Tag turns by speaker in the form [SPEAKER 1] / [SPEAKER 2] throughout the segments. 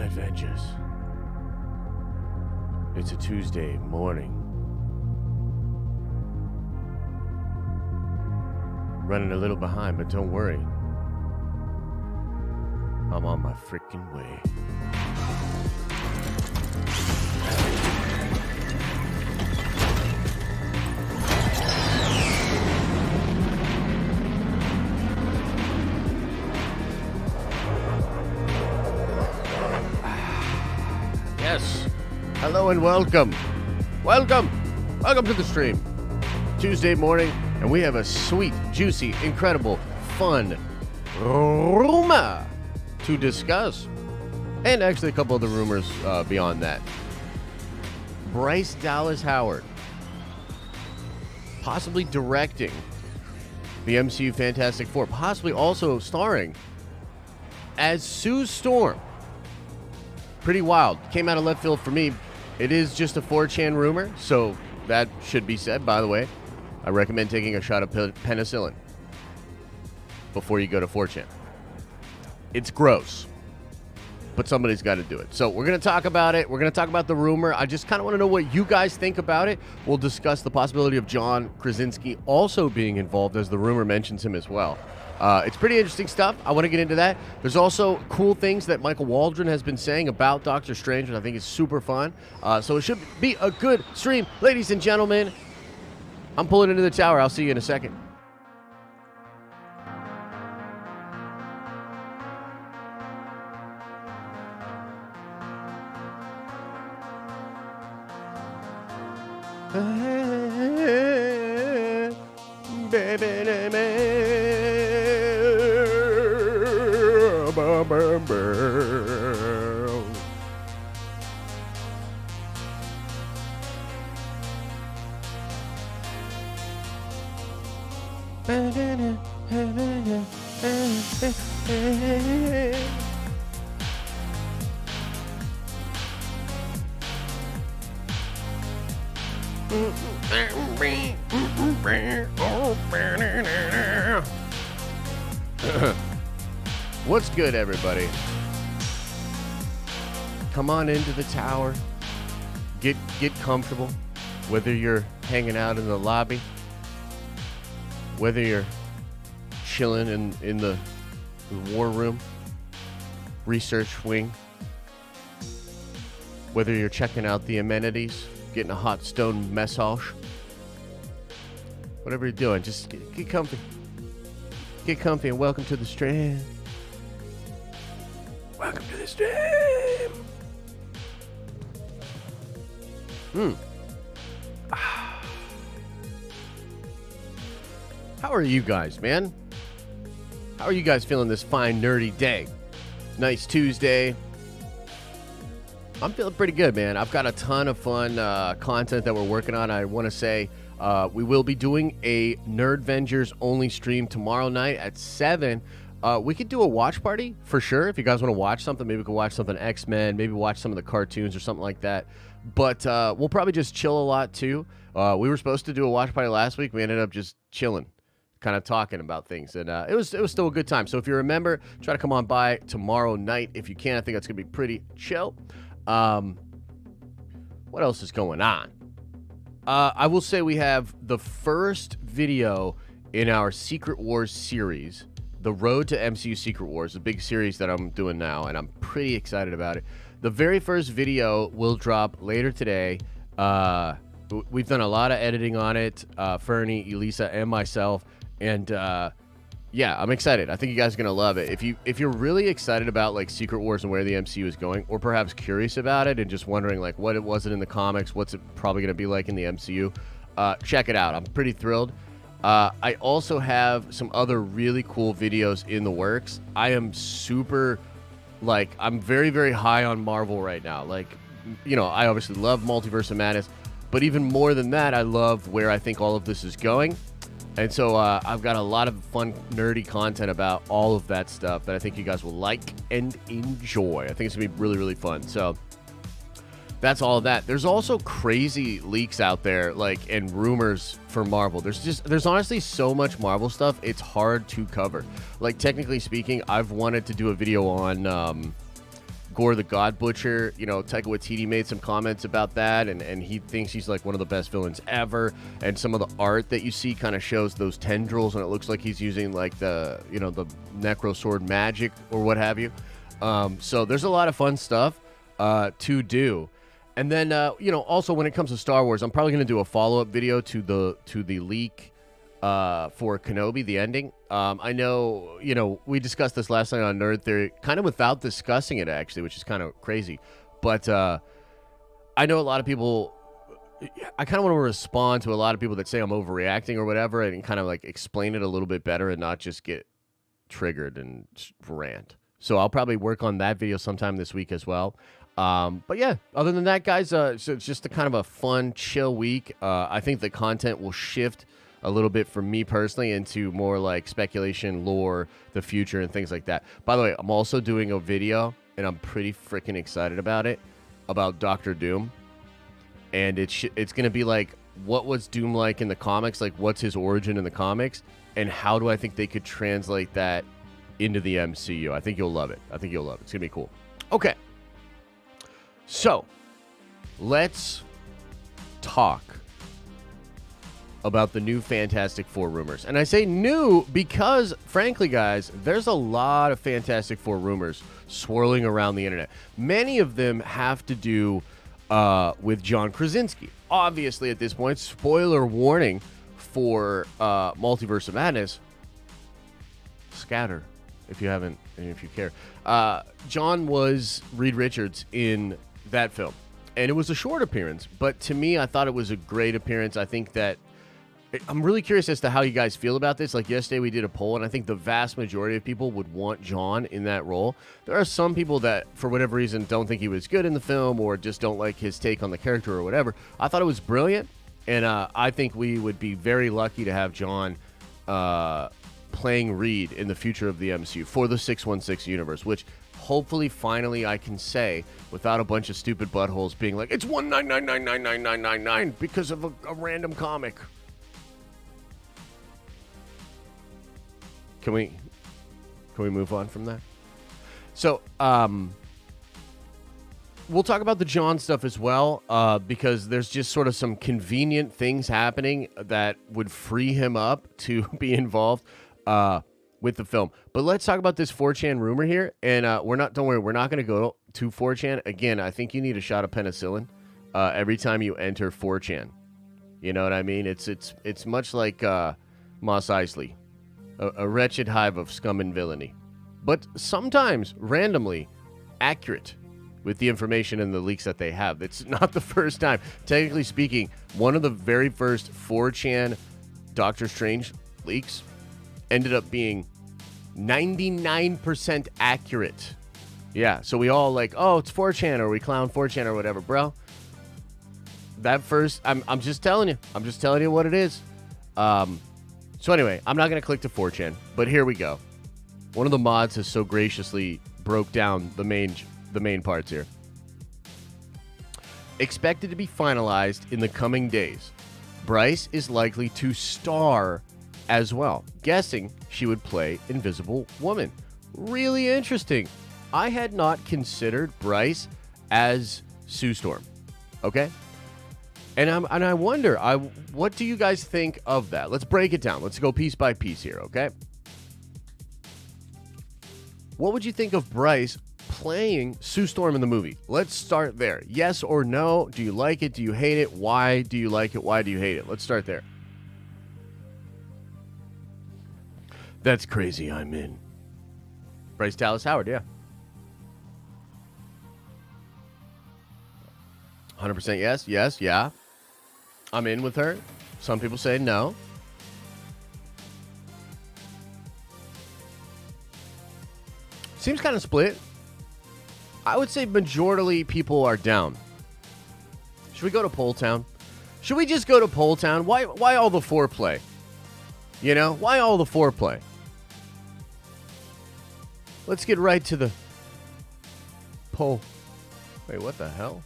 [SPEAKER 1] night, Avengers. It's a Tuesday morning. Running a little behind, but don't worry. I'm on my freaking way. Yes. Hello and welcome. Welcome to the stream. Tuesday morning, and we have a sweet, juicy, incredible, fun rumor to discuss. And actually a couple of the rumors beyond that. Bryce Dallas Howard possibly directing the MCU Fantastic Four, possibly also starring as Sue Storm. Pretty wild. Came out of left field for me. It is just a 4chan rumor, so that should be said. By the way, I recommend taking a shot of penicillin before you go to 4chan. It's gross, but somebody's got to do it. So we're going to talk about it. We're going to talk about the rumor. I just kind of want to know what you guys think about it. We'll discuss the possibility of John Krasinski also being involved, as the rumor mentions him as well. It's pretty interesting stuff. I want to get into that. There's also cool things that Michael Waldron has been saying about Doctor Strange, and I think it's super fun. So it should be a good stream. Ladies and gentlemen, I'm pulling into the tower. I'll see you in a second. What's good, everybody? Come on into the tower. Get comfortable. Whether you're hanging out in the lobby, whether you're chilling in the war room, research wing, whether you're checking out the amenities, getting a hot stone massage, whatever you're doing, just get comfy. Get comfy and welcome to the stream. Welcome to the stream. How are you guys, man? How are you guys feeling this fine, nerdy day? Nice Tuesday. I'm feeling pretty good, man. I've got a ton of fun content that we're working on. I want to say we will be doing a Nerdvengers only stream tomorrow night at 7. We could do a watch party for sure. If you guys want to watch something, maybe we could watch something X-Men, maybe watch some of the cartoons or something like that. But we'll probably just chill a lot too. We were supposed to do a watch party last week. We ended up just chilling, kind of talking about things, and it was still a good time. So if you remember, try to come on by tomorrow night if you can. I think that's gonna be pretty chill. What else is going on? I will say we have the first video in our Secret Wars series, The Road to MCU Secret Wars, a big series that I'm doing now, and I'm pretty excited about it. The very first video will drop later today. We've done a lot of editing on it, Fernie, Elisa, and myself, and yeah, I'm excited. I think you guys are gonna love it. If you're really excited about like Secret Wars and where the MCU is going, or perhaps curious about it and just wondering like what it wasn't in the comics, what's it probably gonna be like in the MCU, check it out. I'm pretty thrilled. I also have some other really cool videos in the works. I am super, like, I'm very, very high on Marvel right now. Like, you know, I obviously love Multiverse of Madness, but even more than that, I love where I think all of this is going. And so I've got a lot of fun, nerdy content about all of that stuff that I think you guys will like and enjoy. I think it's going to be really, really fun. So that's all of that. There's also crazy leaks out there, like, and rumors for Marvel. There's honestly so much Marvel stuff, it's hard to cover. Like, technically speaking, I've wanted to do a video on Gore the God Butcher, you know, Taika Waititi made some comments about that, and he thinks he's like one of the best villains ever. And some of the art that you see kind of shows those tendrils, and it looks like he's using like the, you know, the Necro Sword magic or what have you. So there's a lot of fun stuff to do. And then, you know, also when it comes to Star Wars, I'm probably going to do a follow-up video to the leak for Kenobi, the ending. I know, you know, we discussed this last night on Nerd Theory, kind of without discussing it, actually, which is kind of crazy. But I know a lot of people, I kind of want to respond to a lot of people that say I'm overreacting or whatever, and kind of like explain it a little bit better and not just get triggered and rant. So I'll probably work on that video sometime this week as well. But yeah, other than that, guys, so it's just a kind of a fun, chill week. I think the content will shift a little bit for me personally into more like speculation, lore, the future, and things like that. By the way, I'm also doing a video, and I'm pretty freaking excited about it, about Doctor Doom. And it's going to be like, what was Doom like in the comics? Like, what's his origin in the comics? And how do I think they could translate that into the MCU? I think you'll love it. I think you'll love it. It's going to be cool. Okay. So, let's talk about the new Fantastic Four rumors. And I say new because, frankly, guys, there's a lot of Fantastic Four rumors swirling around the internet. Many of them have to do with John Krasinski. Obviously, at this point, spoiler warning for Multiverse of Madness. Scatter, if you haven't, and if you care. John was Reed Richards in that film. And it was a short appearance, but to me, I thought it was a great appearance. I think that I'm really curious as to how you guys feel about this. Like yesterday we did a poll, and I think the vast majority of people would want John in that role. There are some people that, for whatever reason, don't think he was good in the film or just don't like his take on the character or whatever. I thought it was brilliant, and I think we would be very lucky to have John playing Reed in the future of the MCU for the 616 universe, which hopefully finally I can say without a bunch of stupid buttholes being like, it's 199999999 because of a random comic. Can we move on from that? So, we'll talk about the John stuff as well, because there's just sort of some convenient things happening that would free him up to be involved with the film. But let's talk about this 4chan rumor here, and don't worry, we're not going to go to 4chan. Again, I think you need a shot of penicillin every time you enter 4chan. You know what I mean? It's much like Mos Eisley. A wretched hive of scum and villainy, but sometimes randomly accurate with the information and the leaks that they have. It's not the first time. Technically speaking, one of the very first 4chan Doctor Strange leaks ended up being 99% accurate. Yeah, so we all like, oh, it's 4chan, or we clown 4chan or whatever, bro. That first, I'm just telling you. I'm just telling you what it is. So anyway, I'm not going to click to 4chan, but here we go. One of the mods has so graciously broke down the main parts here. Expected to be finalized in the coming days. Bryce is likely to star as well. Guessing she would play Invisible Woman. Really interesting. I had not considered Bryce as Sue Storm. Okay? And I wonder, what do you guys think of that? Let's break it down. Let's go piece by piece here, okay? What would you think of Bryce playing Sue Storm in the movie? Let's start there. Yes or no? Do you like it? Do you hate it? Why do you like it? Why do you hate it? Let's start there. That's crazy. I'm in. Bryce Dallas Howard, yeah. 100% yes. Yes, yeah. I'm in with her. Some people say no. Seems kind of split. I would say majority people are down. Should we go to Poll Town? Should we just go to Poll Town? Why all the foreplay? You know, why all the foreplay? Let's get right to the poll. Wait, what the hell?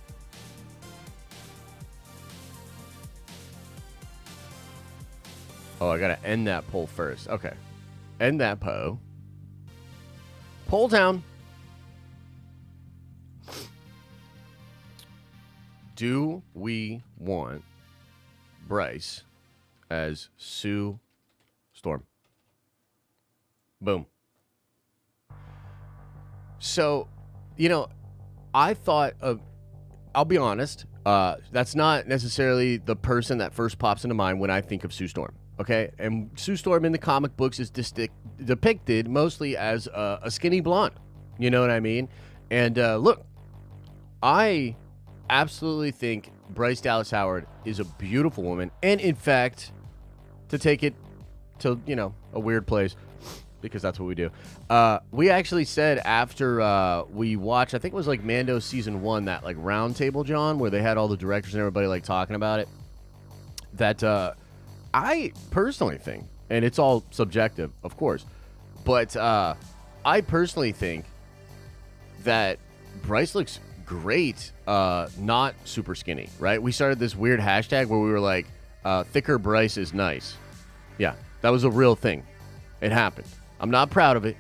[SPEAKER 1] Oh, I gotta end that poll first. Okay. End that poll. Poll Town. Do we want Bryce as Sue Storm? Boom. So, I thought of, I'll be honest, that's not necessarily the person that first pops into mind when I think of Sue Storm, okay? And Sue Storm in the comic books is depicted mostly as a skinny blonde, you know what I mean? And look, I absolutely think Bryce Dallas Howard is a beautiful woman, and in fact, to take it to, a weird place, because that's what we do. We actually said after we watched, I think it was like Mando season 1, that like round table, John, where they had all the directors and everybody like talking about it, that I personally think, and it's all subjective, of course, but I personally think that Bryce looks great, not super skinny, right? We started this weird hashtag where we were like, thicker Bryce is nice. Yeah, that was a real thing. It happened. I'm not proud of it,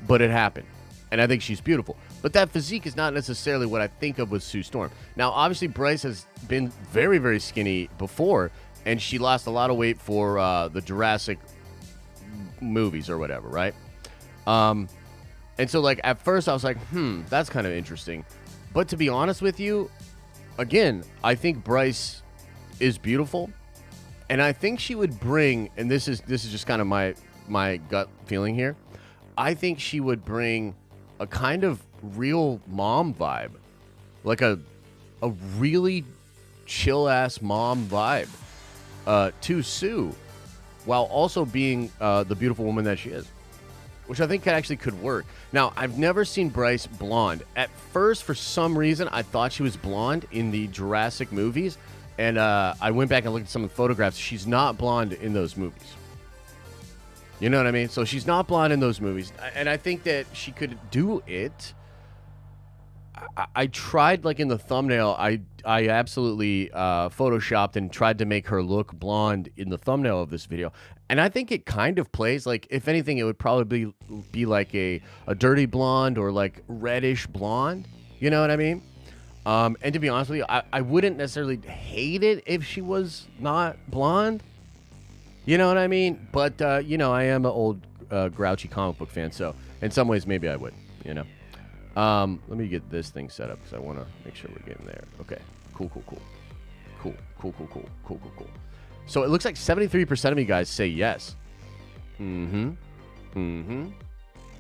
[SPEAKER 1] but it happened. And I think she's beautiful. But that physique is not necessarily what I think of with Sue Storm. Now, obviously, Bryce has been very, very skinny before, and she lost a lot of weight for the Jurassic movies or whatever, right? And so, like, at first I was like, that's kind of interesting. But to be honest with you, again, I think Bryce is beautiful. And I think she would bring, and this is just kind of my gut feeling here, I think she would bring a kind of real mom vibe, like a really chill ass mom vibe to Sue, while also being the beautiful woman that she is, which I think actually could work. Now, I've never seen Bryce blonde. At first, for some reason, I thought she was blonde in the Jurassic movies, and I went back and looked at some of the photographs. She's not blonde in those movies. You know what I mean? So she's not blonde in those movies. And I think that she could do it. I tried, like in the thumbnail, I absolutely photoshopped and tried to make her look blonde in the thumbnail of this video. And I think it kind of plays, like, if anything, it would probably be like a dirty blonde or like reddish blonde. You know what I mean? And to be honest with you, I wouldn't necessarily hate it if she was not blonde. You know what I mean? But, I am an old grouchy comic book fan, so in some ways maybe I would, Let me get this thing set up because I want to make sure we're getting there. Okay, cool. Cool. So it looks like 73% of you guys say yes.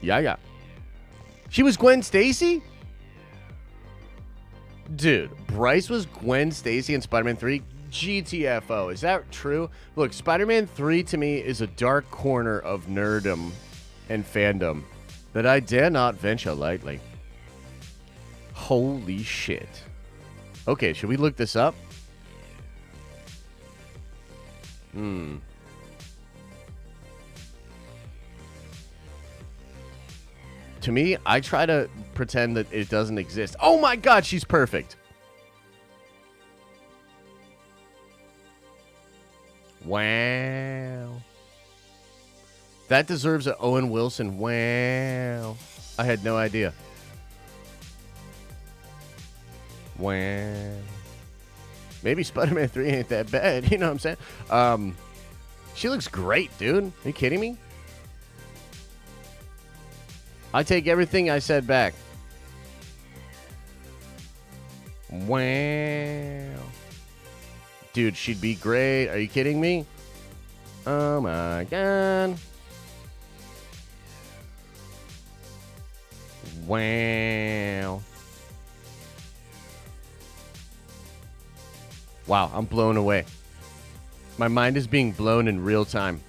[SPEAKER 1] Yeah. She was Gwen Stacy? Dude, Bryce was Gwen Stacy in Spider-Man 3? GTFO. Is that true? Look, Spider-Man 3 to me is a dark corner of nerdom and fandom that I dare not venture lightly. Holy shit. Okay, should we look this up? To me, I try to pretend that it doesn't exist. Oh my god, she's perfect. Wow. That deserves an Owen Wilson. Wow. I had no idea. Wow. Maybe Spider-Man 3 ain't that bad. You know what I'm saying? She looks great, dude. Are you kidding me? I take everything I said back. Wow. Dude, she'd be great. Are you kidding me? Oh my god. Wow. Wow, I'm blown away. My mind is being blown in real time.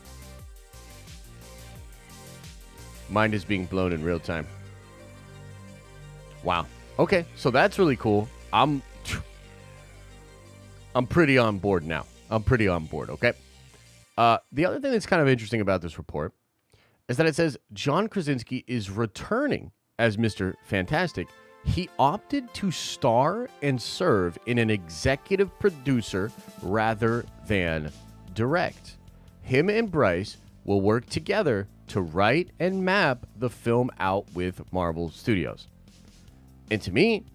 [SPEAKER 1] Mind is being blown in real time. Wow. Okay, so that's really cool. I'm pretty on board now. I'm pretty on board, okay? The other thing that's kind of interesting about this report is that it says John Krasinski is returning as Mr. Fantastic. He opted to star and serve in an executive producer rather than direct. Him and Bryce will work together to write and map the film out with Marvel Studios. And to me,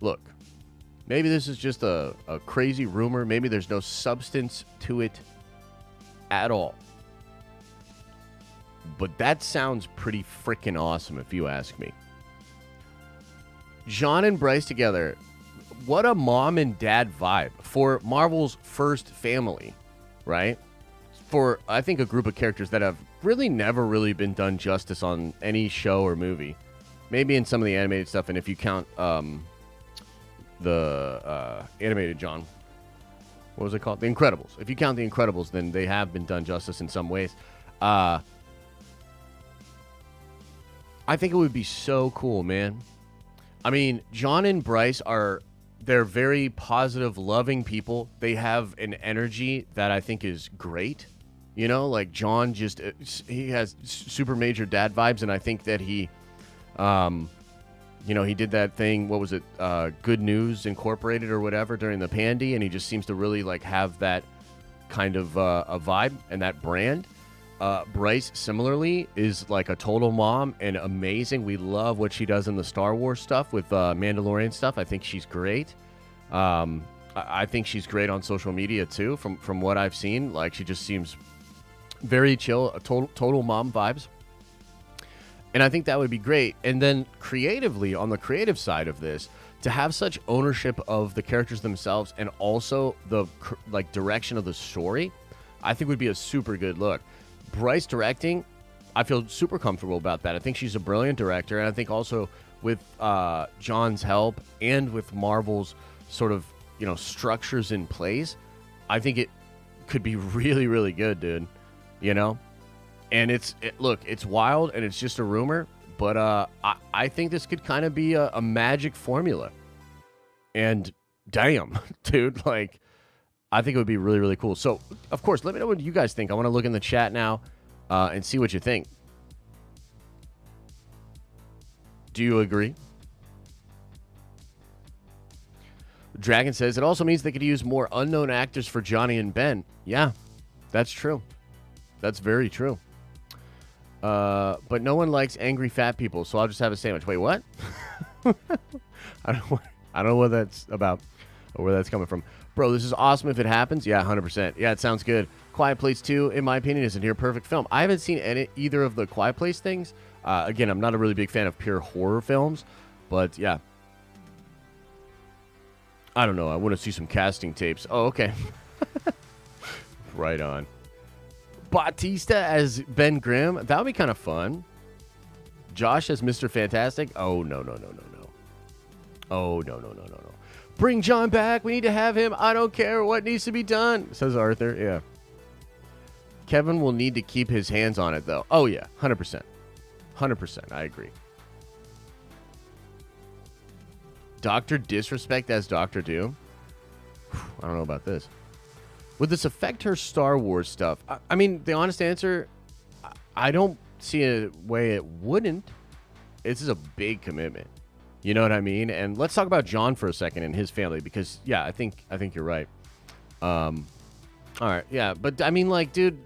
[SPEAKER 1] look, Maybe this is just a crazy rumor. Maybe there's no substance to it at all. But that sounds pretty freaking awesome if you ask me. John and Bryce together, what a mom and dad vibe for Marvel's first family, right? For, I think, a group of characters that have really never really been done justice on any show or movie. Maybe in some of the animated stuff, and if you count the animated John, what was it called? The Incredibles. If you count The Incredibles, then they have been done justice in some ways. I think it would be so cool, man. I mean, John and Bryce they're very positive, loving people. They have an energy that I think is great. You know, like John he has super major dad vibes, and I think that he, he did that thing, what was it, Good News Incorporated or whatever during the Pandy, and he just seems to really like have that kind of a vibe and that brand. Bryce, similarly, is like a total mom and amazing. We love what she does in the Star Wars stuff with Mandalorian stuff. I think she's great. I think she's great on social media, too, from what I've seen. Like, she just seems very chill, total mom vibes. And I think that would be great. And then creatively, on the creative side of this, to have such ownership of the characters themselves and also the direction of the story, I think would be a super good look. Bryce directing, I feel super comfortable about that. I think she's a brilliant director, and I think also with John's help and with Marvel's sort of, structures in place, I think it could be really, really good, dude. And it's wild, and it's just a rumor, but I think this could kind of be a magic formula. And damn, dude, like, I think it would be really, really cool. So, of course, let me know what you guys think. I want to look in the chat now and see what you think. Do you agree? Dragon says, it also means they could use more unknown actors for Johnny and Ben. Yeah, that's true. That's very true. But no one likes angry fat people, so I'll just have a sandwich. Wait, what? I don't know what that's about or where that's coming from. Bro, this is awesome if it happens. Yeah, 100%. Yeah, it sounds good. Quiet Place 2, in my opinion, is a near perfect film. I haven't seen either of the Quiet Place things. Again, I'm not a really big fan of pure horror films, but yeah. I don't know. I want to see some casting tapes. Oh, okay. Right on. Bautista as Ben Grimm. That would be kind of fun. Josh as Mr. Fantastic. Oh, no. Oh, no. Bring John back. We need to have him. I don't care what needs to be done, says Arthur. Yeah. Kevin will need to keep his hands on it, though. Oh, yeah. 100%. 100%. I agree. Dr. Disrespect as Dr. Doom. I don't know about this. Would this affect her Star Wars stuff? I mean, the honest answer, I don't see a way it wouldn't. This is a big commitment. You know what I mean? And let's talk about John for a second and his family, because yeah, I think you're right. All right, yeah, but I mean, like, dude.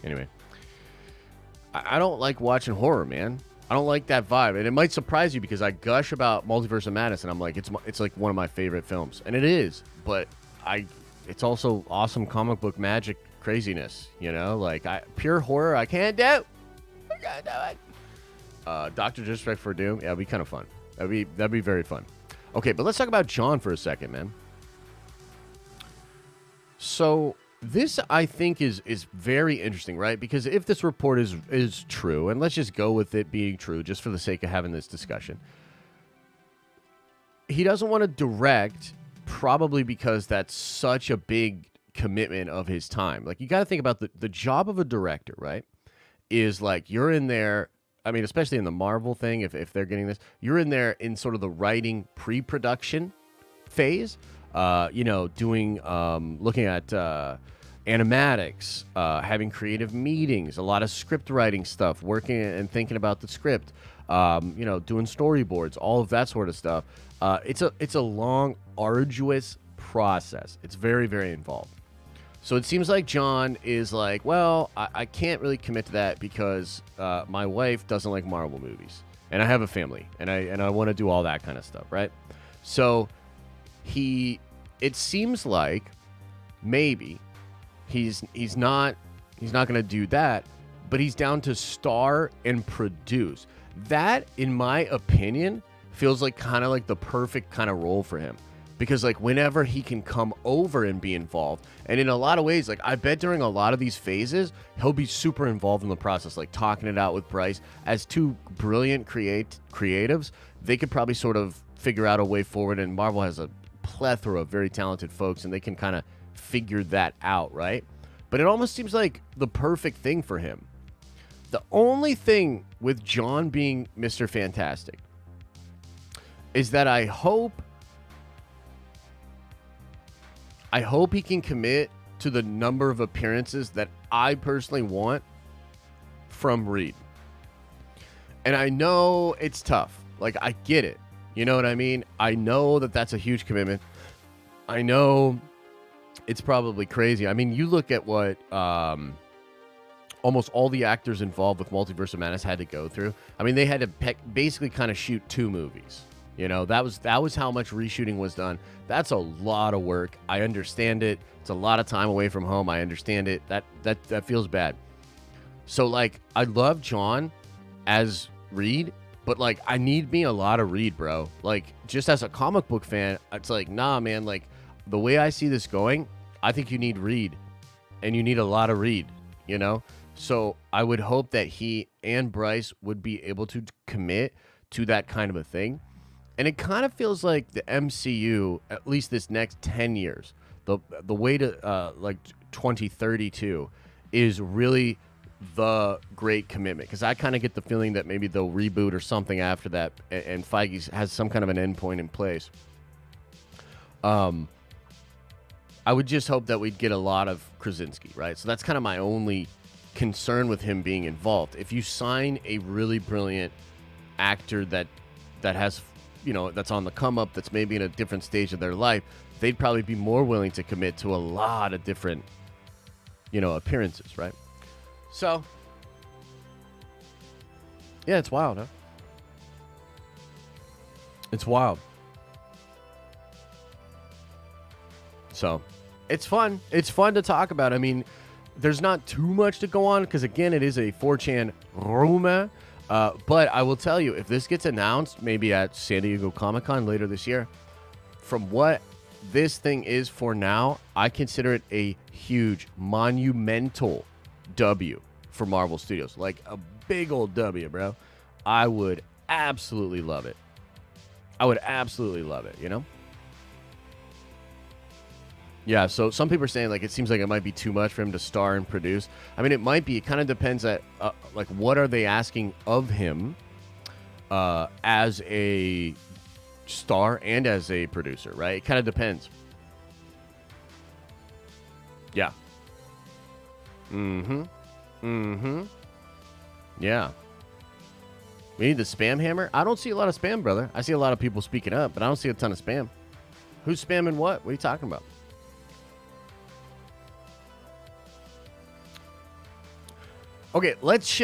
[SPEAKER 1] Anyway, I don't like watching horror, man. I don't like that vibe, and it might surprise you because I gush about Multiverse of Madness, and I'm like, it's like one of my favorite films, and it is. But it's also awesome comic book magic craziness. Like pure horror, I can't do. I can't do it. Dr. Disrespect for Doom. Yeah, it'd be kind of fun. That'd be very fun. Okay, but let's talk about John for a second, man. So this, I think, is very interesting, right? Because if this report is true, and let's just go with it being true, just for the sake of having this discussion, he doesn't want to direct, probably because that's such a big commitment of his time. Like, you got to think about the job of a director, right? Is like, you're in there. I mean, especially in the Marvel thing, if they're getting this, you're in there in sort of the writing pre-production phase, doing, looking at animatics, having creative meetings, a lot of script writing stuff, working and thinking about the script, doing storyboards, all of that sort of stuff. It's a long, arduous process. It's very, very involved. So it seems like John is like, well, I can't really commit to that because my wife doesn't like Marvel movies, and I have a family, and I want to do all that kind of stuff, right? So it seems like maybe he's not going to do that, but he's down to star and produce. That, in my opinion, feels like kind of like the perfect kind of role for him. Because, like, whenever he can come over and be involved, and in a lot of ways, like, I bet during a lot of these phases, he'll be super involved in the process, like talking it out with Bryce. As two brilliant creatives, they could probably sort of figure out a way forward, and Marvel has a plethora of very talented folks, and they can kind of figure that out, right? But it almost seems like the perfect thing for him. The only thing with John being Mr. Fantastic is that I hope he can commit to the number of appearances that I personally want from Reed. And I know it's tough. Like, I get it. You know what I mean? I know that that's a huge commitment. I know it's probably crazy. I mean, you look at what almost all the actors involved with Multiverse of Madness had to go through. I mean, they had to basically kind of shoot 2 movies. You know, that was how much reshooting was done. That's a lot of work. I understand it. It's a lot of time away from home. I understand it. That feels bad. So, like, I love John as Reed, but, like, I need me a lot of Reed, bro. Like, just as a comic book fan, it's like, nah, man, like, the way I see this going, I think you need Reed, and you need a lot of Reed, you know? So I would hope that he and Bryce would be able to commit to that kind of a thing. And it kind of feels like the MCU, at least this next 10 years, the way to like 2032 is really the great commitment. Because I kind of get the feeling that maybe they'll reboot or something after that, and Feige has some kind of an endpoint in place. I would just hope that we'd get a lot of Krasinski, right? So that's kind of my only concern with him being involved. If you sign a really brilliant actor that has, you know, that's on the come up, that's maybe in a different stage of their life, they'd probably be more willing to commit to a lot of different, you know, appearances, right? So, yeah, it's wild, huh? It's wild. So, it's fun. It's fun to talk about. I mean, there's not too much to go on because, again, it is a 4chan rumor. But I will tell you, if this gets announced maybe at San Diego Comic-Con later this year, from what this thing is for now, I consider it a huge, monumental W for Marvel Studios. Like a big old W, bro. I would absolutely love it. I would absolutely love it, you know? Yeah, so some people are saying, like, it seems like it might be too much for him to star and produce. I mean, it might be. It kind of depends at, like, what are they asking of him as a star and as a producer, right? It kind of depends. Yeah. Yeah. We need the spam hammer? I don't see a lot of spam, brother. I see a lot of people speaking up, but I don't see a ton of spam. Who's spamming what? What are you talking about? Okay, let's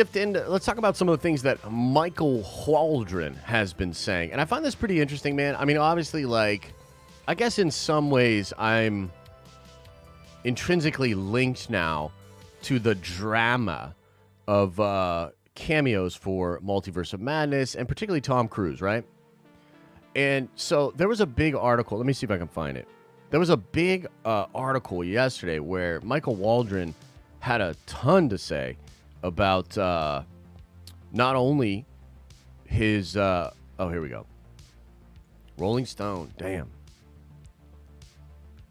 [SPEAKER 1] talk about some of the things that Michael Waldron has been saying. And I find this pretty interesting, man. I mean, obviously, like, I guess in some ways I'm intrinsically linked now to the drama of cameos for Multiverse of Madness, and particularly Tom Cruise, right? And so there was a big article. Let me see if I can find it. There was a big article yesterday where Michael Waldron had a ton to say about not only his... oh, here we go. Rolling Stone. Damn.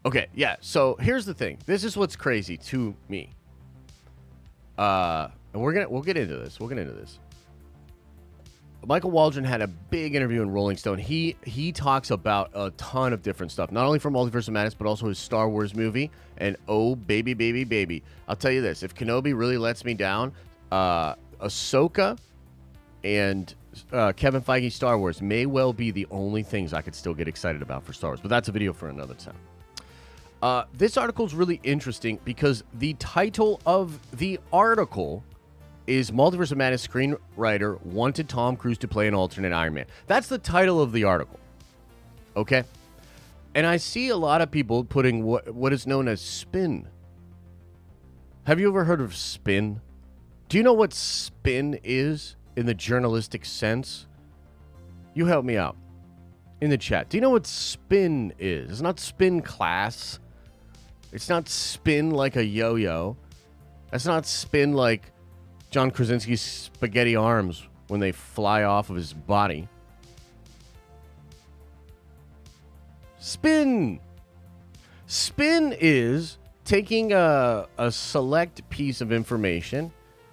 [SPEAKER 1] Okay, yeah. So here's the thing. This is what's crazy to me. And we'll get into this. We'll get into this. Michael Waldron had a big interview in Rolling Stone. He talks about a ton of different stuff, not only from Multiverse of Madness, but also his Star Wars movie. And oh, baby, baby, baby. I'll tell you this. If Kenobi really lets me down, Ahsoka and Kevin Feige's Star Wars may well be the only things I could still get excited about for Star Wars. But that's a video for another time. This article is really interesting because the title of the article is Multiverse of Madness screenwriter wanted Tom Cruise to play an alternate Iron Man. That's the title of the article. Okay? And I see a lot of people putting what is known as spin. Have you ever heard of spin? Do you know what spin is in the journalistic sense? You help me out in the chat. Do you know what spin is? It's not spin class. It's not spin like a yo-yo. That's not spin like John Krasinski's spaghetti arms when they fly off of his body. Spin. Spin is taking a select piece of information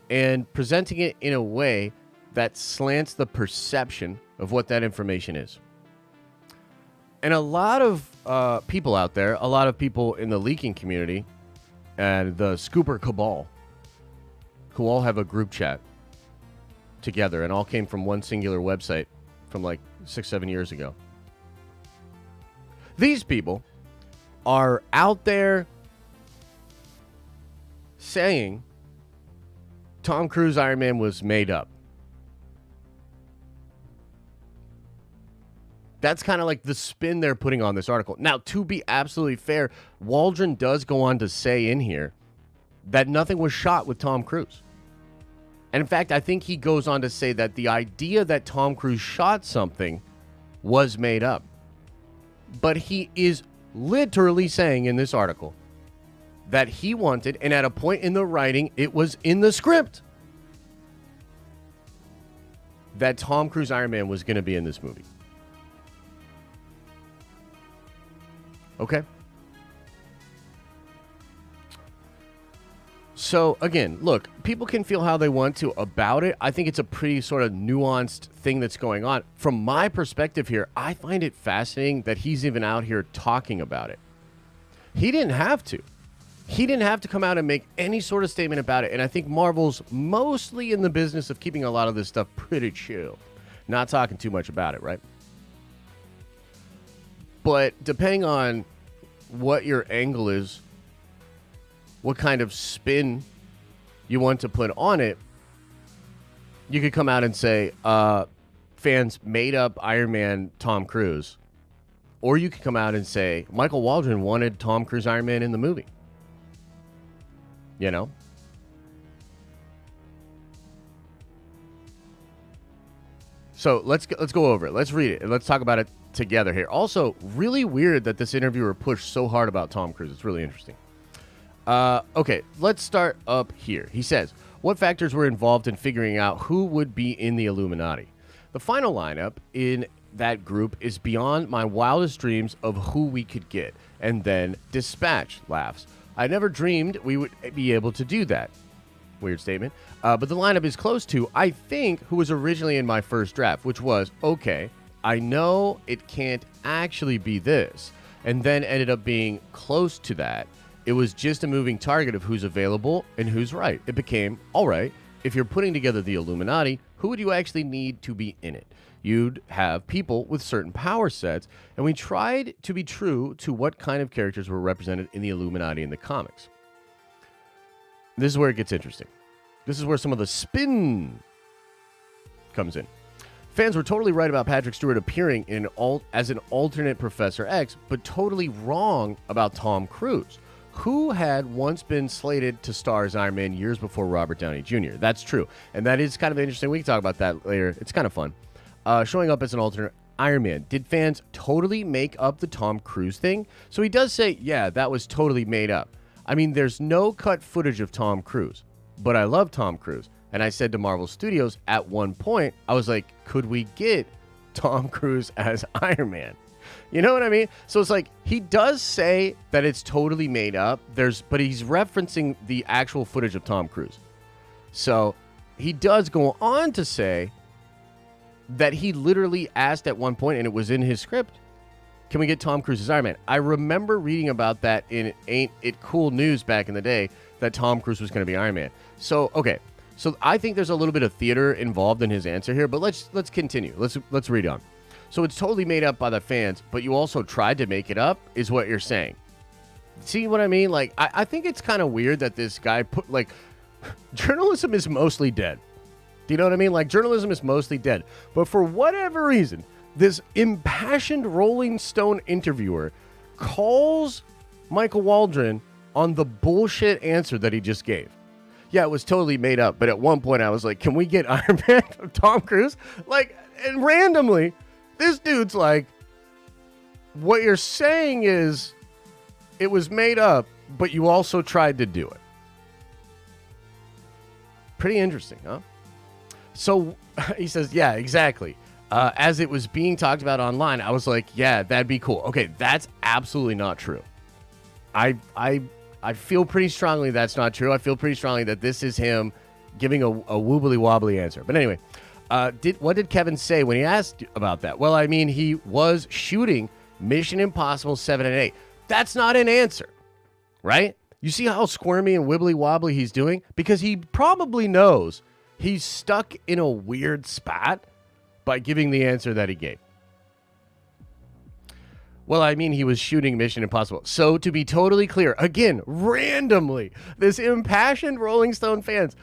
[SPEAKER 1] and presenting it in a way that slants the perception of what that information is. And a lot of people out there, a lot of people in the leaking community and the scooper cabal, who all have a group chat together and all came from one singular website from like 6-7 years ago. These people are out there saying Tom Cruise Iron Man was made up. That's kind of like the spin they're putting on this article. Now, to be absolutely fair, Waldron does go on to say in here that nothing was shot with Tom Cruise. And in fact, I think he goes on to say that the idea that Tom Cruise shot something was made up. But he is literally saying in this article that he wanted, and at a point in the writing, it was in the script, that Tom Cruise Iron Man was going to be in this movie. Okay? So, again, look, people can feel how they want to about it. I think it's a pretty sort of nuanced thing that's going on. From my perspective here, I find it fascinating that he's even out here talking about it. He didn't have to. He didn't have to come out and make any sort of statement about it. And I think Marvel's mostly in the business of keeping a lot of this stuff pretty chill. Not talking too much about it, right? But depending on what your angle is, what kind of spin you want to put on it, you could come out and say, fans made up Iron Man Tom Cruise. Or you could come out and say, Michael Waldron wanted Tom Cruise Iron Man in the movie. You know? So let's go over it. Let's read it and let's talk about it together here. Also, really weird that this interviewer pushed so hard about Tom Cruise. It's really interesting. Okay, let's start up here. He says, what factors were involved in figuring out who would be in the Illuminati? The final lineup in that group is beyond my wildest dreams of who we could get. And then Dispatch laughs. I never dreamed we would be able to do that. Weird statement. But the lineup is close to, I think, who was originally in my first draft, which was, okay, I know it can't actually be this. And then ended up being close to that. It was just a moving target of who's available and who's right. It became, all right, if you're putting together the Illuminati, who would you actually need to be in it? You'd have people with certain power sets, and we tried to be true to what kind of characters were represented in the Illuminati in the comics. This is where it gets interesting. This is where some of the spin comes in. Fans were totally right about Patrick Stewart appearing as an alternate Professor X, but totally wrong about Tom Cruise, who had once been slated to star as Iron Man years before Robert Downey Jr. That's true. And that is kind of interesting. We can talk about that later. It's kind of fun. Showing up as an alternate Iron Man. Did fans totally make up the Tom Cruise thing? So he does say, yeah, that was totally made up. I mean, there's no cut footage of Tom Cruise, but I love Tom Cruise. And I said to Marvel Studios at one point, I was like, could we get Tom Cruise as Iron Man? You know what I mean? So it's like, he does say that it's totally made up, but he's referencing the actual footage of Tom Cruise. So he does go on to say that he literally asked at one point, and it was in his script, can we get Tom Cruise as Iron Man? I remember reading about that in Ain't It Cool News back in the day, that Tom Cruise was going to be Iron Man. So, okay. So I think there's a little bit of theater involved in his answer here, but let's continue. Let's read on. So it's totally made up by the fans, but you also tried to make it up, is what you're saying. See what I mean? Like, I think it's kind of weird that this guy put, like, journalism is mostly dead. Do you know what I mean? Like, journalism is mostly dead. But for whatever reason, this impassioned Rolling Stone interviewer calls Michael Waldron on the bullshit answer that he just gave. Yeah, it was totally made up, but at one point I was like, can we get Iron Man from Tom Cruise? Like, and randomly, this dude's like, what you're saying is it was made up, but you also tried to do it. Pretty interesting, huh? So he says, yeah, exactly. As it was being talked about online, I was like, yeah, that'd be cool. Okay, that's absolutely not true. I feel pretty strongly that's not true. I feel pretty strongly that this is him giving a woobly wobbly answer. But anyway, what did Kevin say when he asked about that? Well, I mean, he was shooting Mission Impossible 7 and 8. That's not an answer, right? You see how squirmy and wibbly wobbly he's doing? Because he probably knows he's stuck in a weird spot by giving the answer that he gave. Well, I mean, he was shooting Mission Impossible. So to be totally clear, again, randomly, this impassioned Rolling Stone fans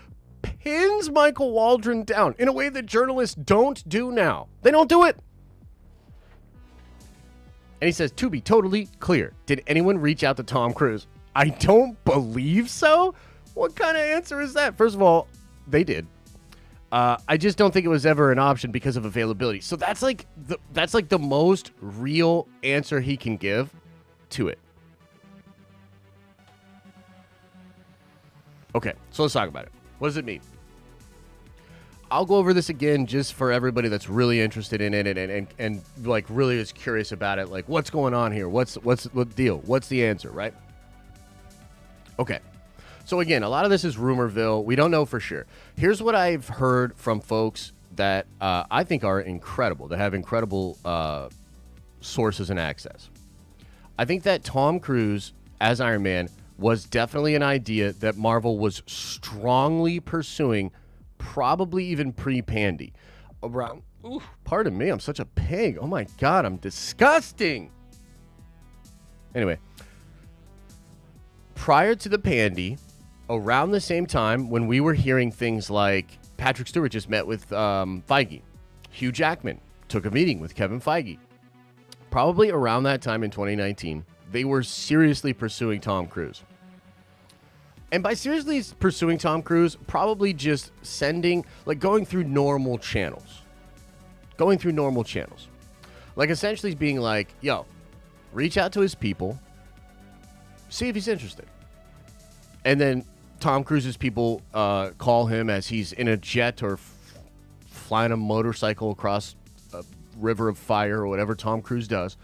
[SPEAKER 1] pins Michael Waldron down in a way that journalists don't do now. They don't do it. And he says, to be totally clear, did anyone reach out to Tom Cruise? I don't believe so. What kind of answer is that? First of all, they did. I just don't think it was ever an option because of availability. So that's like the most real answer he can give to it. Okay, so let's talk about it. What does it mean? I'll go over this again just for everybody that's really interested in it and like really is curious about it. Like, what's going on here? What's the deal? What's the answer, right? Okay. So again, a lot of this is rumorville. We don't know for sure. Here's what I've heard from folks that I think are incredible, that have incredible sources and access. I think that Tom Cruise as Iron Man was definitely an idea that Marvel was strongly pursuing, probably even pre-Pandy. Around, ooh, pardon me, I'm such a pig. Oh my God, I'm disgusting. Anyway, prior to the Pandy, around the same time when we were hearing things like Patrick Stewart just met with Feige, Hugh Jackman took a meeting with Kevin Feige. Probably around that time in 2019, they were seriously pursuing Tom Cruise. And by seriously pursuing Tom Cruise, probably just going through normal channels. Like essentially being like, yo, reach out to his people, see if he's interested. And then Tom Cruise's people call him as he's in a jet or flying a motorcycle across a river of fire or whatever Tom Cruise does.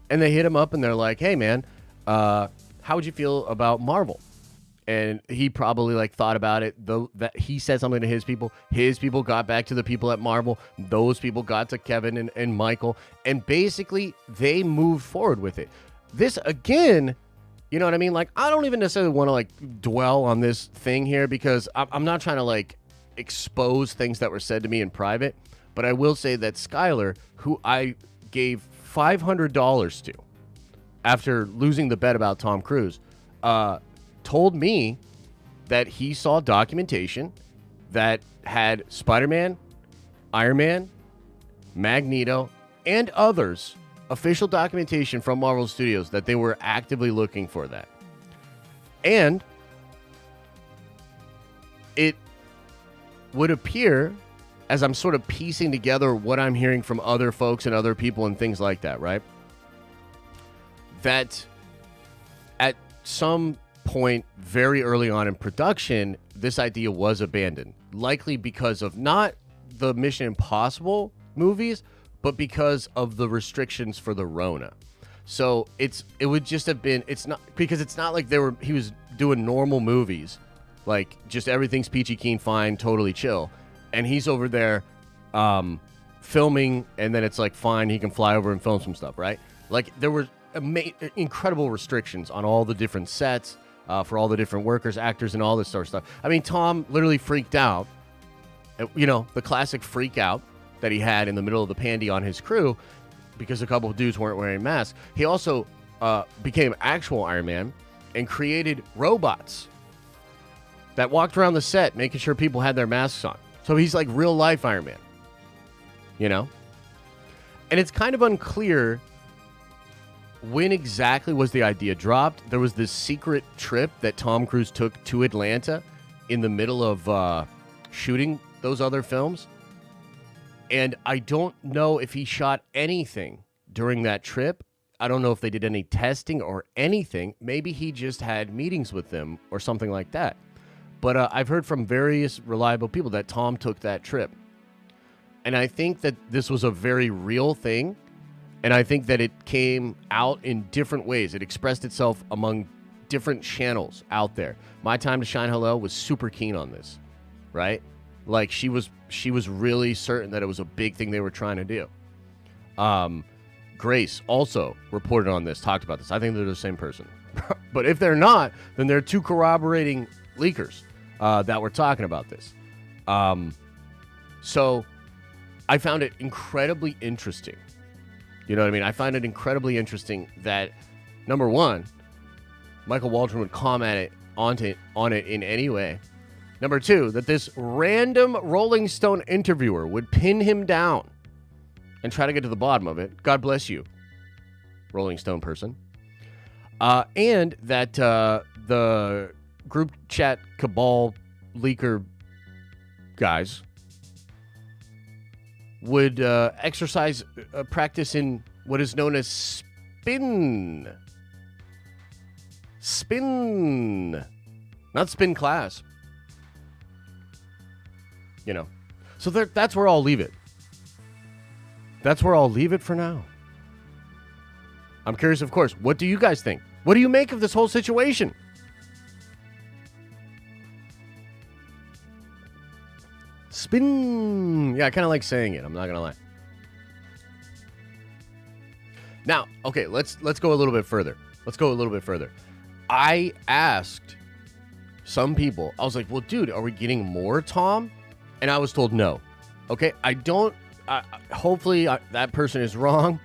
[SPEAKER 1] And they hit him up and they're like, hey, man, how would you feel about Marvel? And he probably thought about it. That he said something to his people. His people got back to the people at Marvel. Those people got to Kevin and Michael. And basically, they moved forward with it. This, again, you know what I mean? I don't even necessarily want to dwell on this thing here because I'm not trying to expose things that were said to me in private. But I will say that Skylar, who I gave $500 to after losing the bet about Tom Cruise, told me that he saw documentation that had Spider-Man, Iron Man, Magneto, and others, official documentation from Marvel Studios that they were actively looking for that. And it would appear, as I'm sort of piecing together what I'm hearing from other folks and other people and things like that, right? That at some point very early on in production, this idea was abandoned, likely because of not the Mission Impossible movies, but because of the restrictions for the Rona. So it would just have been, it's not like he was doing normal movies, like just everything's peachy keen fine, totally chill, and he's over there filming, and then it's fine, he can fly over and film some stuff, right? There were incredible restrictions on all the different sets, for all the different workers, actors, and all this sort of stuff. I mean, Tom literally freaked out, the classic freak out that he had in the middle of the Pandy on his crew because a couple of dudes weren't wearing masks. He also became actual Iron Man and created robots that walked around the set making sure people had their masks on. So he's like real life Iron Man, And it's kind of unclear when exactly was the idea dropped? There was this secret trip that Tom Cruise took to Atlanta in the middle of shooting those other films. And I don't know if he shot anything during that trip. I don't know if they did any testing or anything. Maybe he just had meetings with them or something like that. But I've heard from various reliable people that Tom took that trip. And I think that this was a very real thing. And I think that it came out in different ways. It expressed itself among different channels out there. My Time to Shine Hello was super keen on this, right? Like she was really certain that it was a big thing they were trying to do. Grace also reported on this, talked about this. I think they're the same person. But if they're not, then they're two corroborating leakers that were talking about this. So I found it incredibly interesting. You know what I mean? I find it incredibly interesting that, number one, Michael Waldron would comment on it in any way. Number two, that this random Rolling Stone interviewer would pin him down and try to get to the bottom of it. God bless you, Rolling Stone person. And that the group chat cabal leaker guys would exercise practice in what is known as spin. Spin. Not spin class. You know. So that's where I'll leave it. That's where I'll leave it for now. I'm curious, of course, what do you guys think? What do you make of this whole situation? Spin. Yeah, I kind of like saying it. I'm not going to lie. Now, okay, let's go a little bit further. I asked some people, I was like, well, dude, are we getting more Tom? And I was told no. Okay, I don't, hopefully that person is wrong.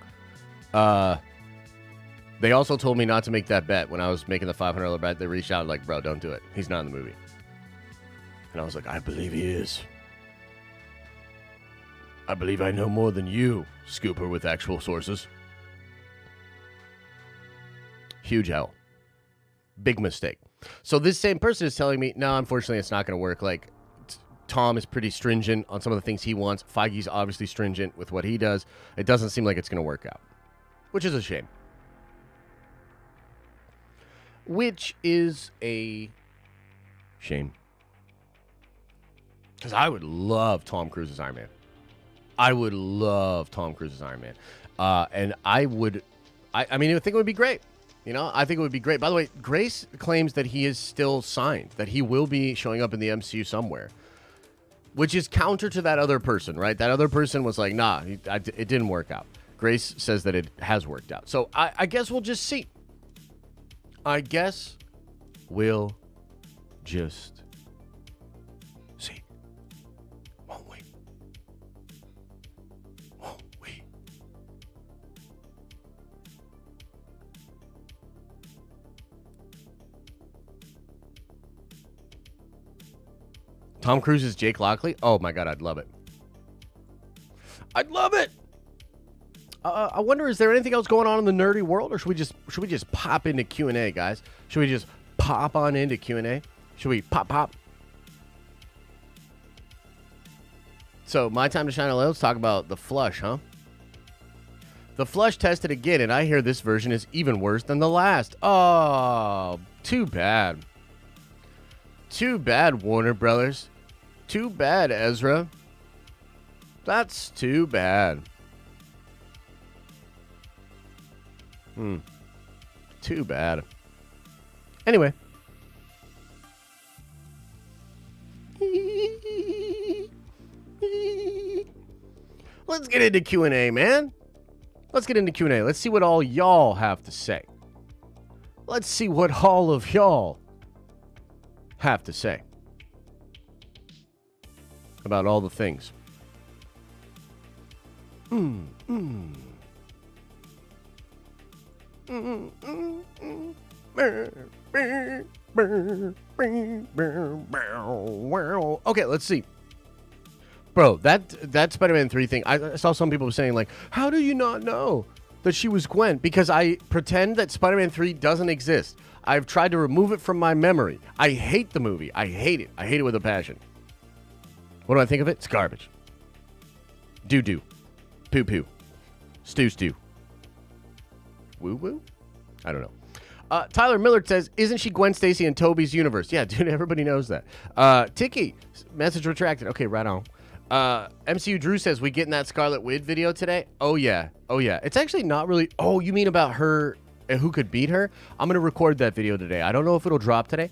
[SPEAKER 1] They also told me not to make that bet when I was making the $500 bet. They reached out like, bro, don't do it. He's not in the movie. And I was like, I believe he is. I believe I know more than you, Scooper with actual sources. Huge hell. Big mistake. So this same person is telling me, no, unfortunately, it's not going to work. Like, Tom is pretty stringent on some of the things he wants. Feige's obviously stringent with what he does. It doesn't seem like it's going to work out, which is a shame. Which is a shame. Because I would love Tom Cruise as Iron Man. I would love Tom Cruise as Iron Man. And I mean, I think it would be great. You know, I think it would be great. By the way, Grace claims that he is still signed, that he will be showing up in the MCU somewhere, which is counter to that other person, right? That other person was like, nah, it didn't work out. Grace says that it has worked out. So I guess we'll just see. I guess we'll just see. Won't we? Won't we? Tom Cruise is Jake Lockley? Oh my God, I'd love it. I'd love it. I wonder, is there anything else going on in the nerdy world, or should we just pop into Q&A, guys? Should we just pop on into Q&A? Should we pop? So, My Time to Shine a Light. Let's talk about The Flush, huh? The Flush tested again, and I hear this version is even worse than the last. Oh, too bad. Too bad, Warner Brothers. Too bad, Ezra. That's too bad. Too bad. Anyway. Let's get into Q&A, man. Let's get into Q&A. Let's see what all y'all have to say. Let's see what all of y'all have to say about all the things. Okay, let's see. Bro, that Spider-Man 3 thing, I saw some people saying, like, how do you not know? that she was Gwen because I pretend that Spider-Man 3 doesn't exist. I've tried to remove it from my memory. I hate the movie. I hate it. I hate it with a passion. What do I think of it? It's garbage. Doo-doo. Poo-poo. Stew-stew. Woo-woo? I don't know. Tyler Miller says, isn't she Gwen Stacy in Toby's universe? Yeah, dude, everybody knows that. Tiki, message retracted. Okay, right on. MCU Drew says, we getting that Scarlet Witch video today? Oh, yeah. Oh, yeah. It's actually not really... Oh, you mean about her and who could beat her? I'm going to record that video today. I don't know if it'll drop today.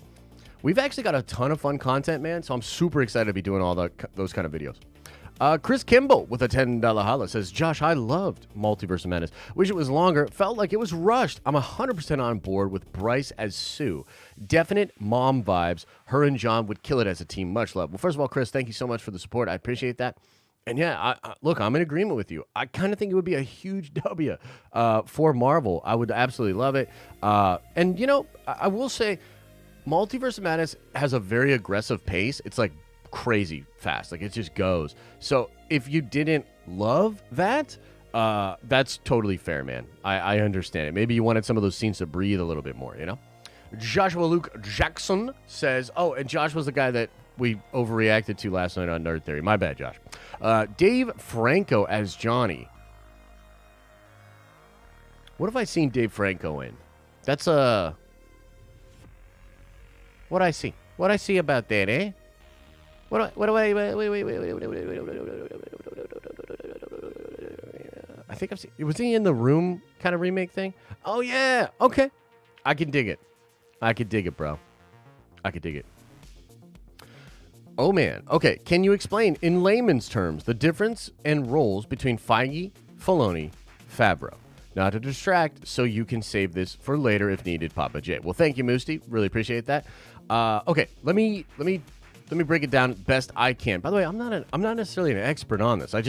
[SPEAKER 1] We've actually got a ton of fun content, man, so I'm super excited to be doing all those kind of videos. Chris Kimball with a $10 holla says, Josh, I loved Multiverse of Madness. Wish it was longer. Felt like it was rushed. I'm 100% on board with Bryce as Sue. Definite mom vibes. Her and John would kill it as a team. Much love. Well, first of all, Chris, thank you so much for the support. I appreciate that. And yeah, look, I'm in agreement with you. I kind of think it would be a huge W for Marvel. I would absolutely love it. And, you know, I will say Multiverse of Madness has a very aggressive pace. It's like crazy fast. Like, it just goes. So if you didn't love that, that's totally fair, man. I understand it. Maybe you wanted some of those scenes to breathe a little bit more, you know? Joshua Luke Jackson says, oh, and Josh was the guy that we overreacted to last night on Nerd Theory. My bad, Josh. Dave Franco as Johnny. What have I seen Dave Franco in? That's what I see. What I see about that, eh? What do I I think I've seen. Was he in The Room kind of remake thing? Oh yeah. Okay. I can dig it. I could dig it, bro. I could dig it. Oh, man. Okay, can you explain, in layman's terms, the difference and roles between Feige, Filoni, Favreau? Not to distract, so you can save this for later if needed, Papa J. Well, thank you, Moosty. Really appreciate that. Okay, let me break it down best I can. By the way, I'm not necessarily an expert on this. I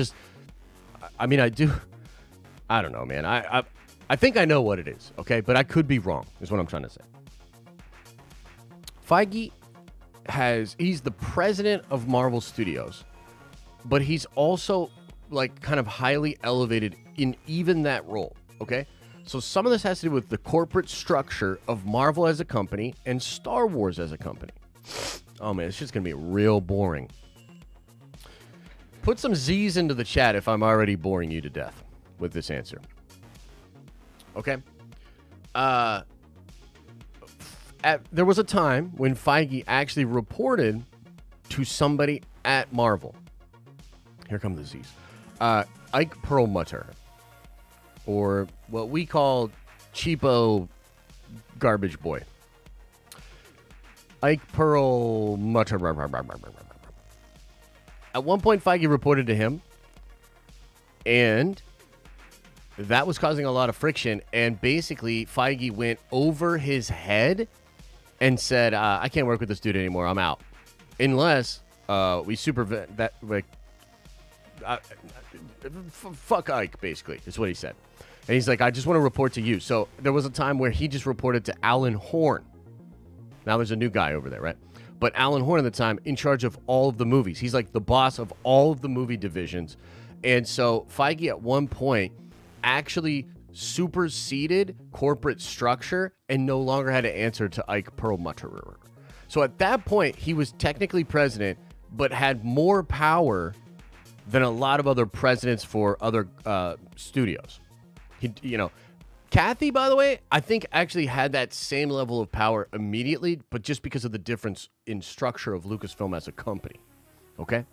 [SPEAKER 1] don't know, man. I think I know what it is, okay? But I could be wrong, is what I'm trying to say. Feige he's the president of Marvel Studios, but he's also like kind of highly elevated in even that role, okay? So some of this has to do with the corporate structure of Marvel as a company and Star Wars as a company. Oh man, it's just gonna be real boring. Put some Z's into the chat if I'm already boring you to death with this answer. Okay? There was a time when Feige actually reported to somebody at Marvel. Here come the Z's. Ike Perlmutter, or what we call cheapo garbage boy. Ike Perlmutter. At one point, Feige reported to him, and that was causing a lot of friction, and basically Feige went over his head and said, I can't work with this dude anymore. I'm out. Unless we supervise that. Like, fuck Ike, basically, is what he said. And he's like, I just want to report to you. So there was a time where he just reported to Alan Horn. Now there's a new guy over there, right? But Alan Horn at the time, in charge of all of the movies. He's like the boss of all of the movie divisions. And so Feige at one point actually superseded corporate structure and no longer had to answer to Ike Perlmutter. So at that point, he was technically president, but had more power than a lot of other presidents for other studios. Kathy, by the way, I think actually had that same level of power immediately, but just because of the difference in structure of Lucasfilm as a company. Okay?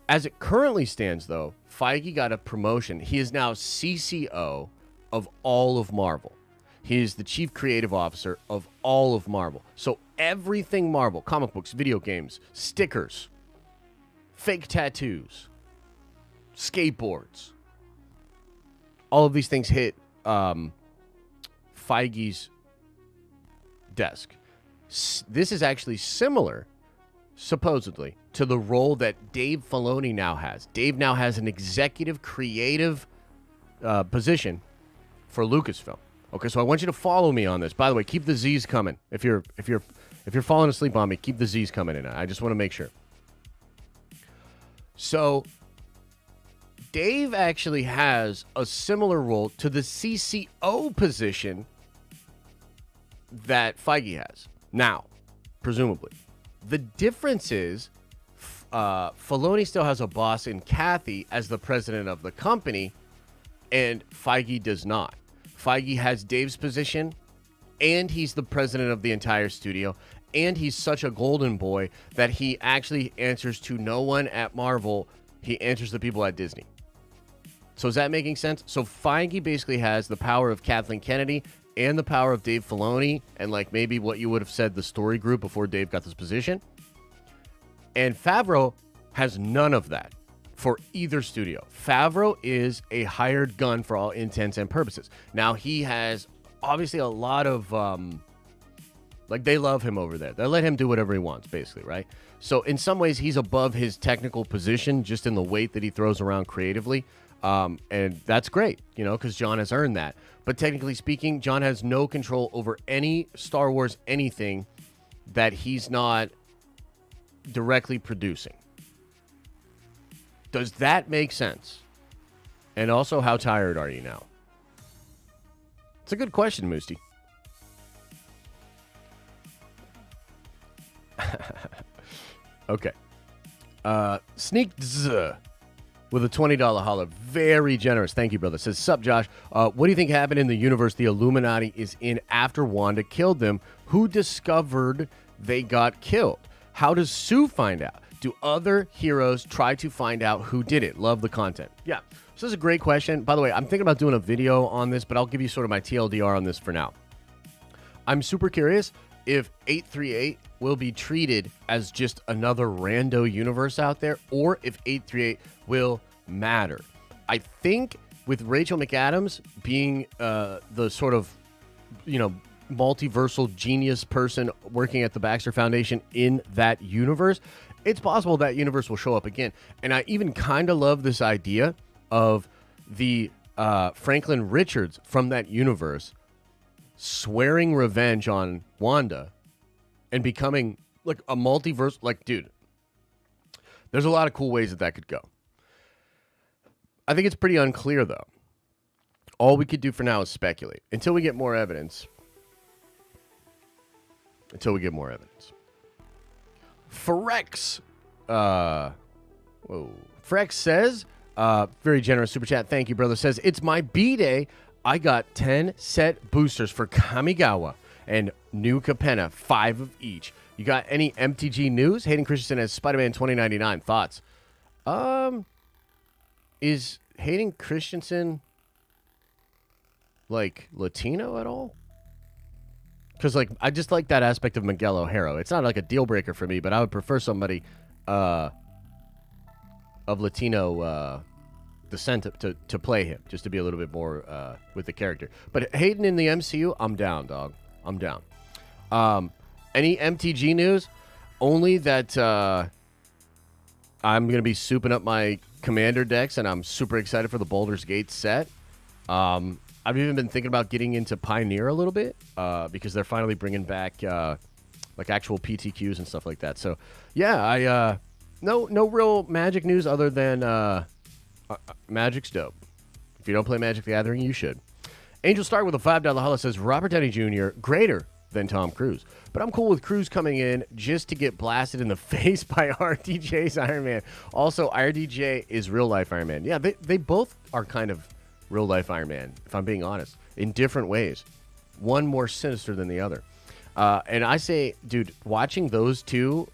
[SPEAKER 1] As it currently stands, though, Feige got a promotion. He is now CCO of all of Marvel. He is the chief creative officer of all of Marvel. So everything Marvel, comic books, video games, stickers, fake tattoos, skateboards, all of these things hit Feige's desk. This is actually similar, supposedly, to the role that Dave Filoni now has. Dave now has an executive creative position for Lucasfilm. Okay, so I want you to follow me on this. By the way, keep the Z's coming. If you're falling asleep on me, keep the Z's coming in. I just want to make sure. So Dave actually has a similar role to the CCO position that Feige has. Now, presumably. The difference is Filoni still has a boss in Kathy as the president of the company, and Feige does not. Feige has Dave's position, and he's the president of the entire studio, and he's such a golden boy that he actually answers to no one at Marvel. He answers to people at Disney. So is that making sense? So Feige basically has the power of Kathleen Kennedy and the power of Dave Filoni, and like maybe what you would have said the story group before Dave got this position. And Favreau has none of that for either studio. Favreau is a hired gun for all intents and purposes. Now, he has obviously a lot of, they love him over there. They let him do whatever he wants, basically, right? So in some ways, he's above his technical position just in the weight that he throws around creatively. And that's great, because John has earned that. But technically speaking, John has no control over any Star Wars anything that he's not directly producing. Does that make sense? And also, how tired are you now? It's a good question, Moosty. Okay. Sneak with a $20 holler. Very generous. Thank you, brother. Says, sup, Josh. What do you think happened in the universe the Illuminati is in after Wanda killed them? Who discovered they got killed? How does Sue find out? Do other heroes try to find out who did it? Love the content. Yeah. So this is a great question. By the way, I'm thinking about doing a video on this, but I'll give you sort of my TLDR on this for now. I'm super curious if 838 will be treated as just another rando universe out there, or if 838 will matter. I think with Rachel McAdams being the sort of, multiversal genius person working at the Baxter Foundation in that universe, it's possible that universe will show up again. And I even kind of love this idea of the Franklin Richards from that universe swearing revenge on Wanda and becoming like a multiverse. Like, dude, there's a lot of cool ways that could go. I think it's pretty unclear, though. All we could do for now is speculate until we get more evidence. Frex. Frex says, very generous super chat. Thank you, brother. Says, it's my B-Day. I got 10 set boosters for Kamigawa and New Capenna, 5 of each. You got any MTG news? Hayden Christensen as Spider-Man 2099. Thoughts? Is Hayden Christensen like Latino at all? Because, I just like that aspect of Miguel O'Hara. It's not like a deal breaker for me, but I would prefer somebody of Latino descent to play him, just to be a little bit more with the character. But Hayden in the MCU, I'm down, dog. I'm down. Any MTG news? Only that I'm going to be souping up my Commander decks, and I'm super excited for the Baldur's Gate set. I've even been thinking about getting into Pioneer a little bit because they're finally bringing back actual PTQs and stuff like that. So, yeah, no real Magic news other than Magic's dope. If you don't play Magic the Gathering, you should. Angel Star with a $5 holla says, Robert Downey Jr., greater than Tom Cruise. But I'm cool with Cruise coming in just to get blasted in the face by RDJ's Iron Man. Also, RDJ is real-life Iron Man. Yeah, they both are kind of real-life Iron Man, if I'm being honest, in different ways. One more sinister than the other. And I say, dude, watching those two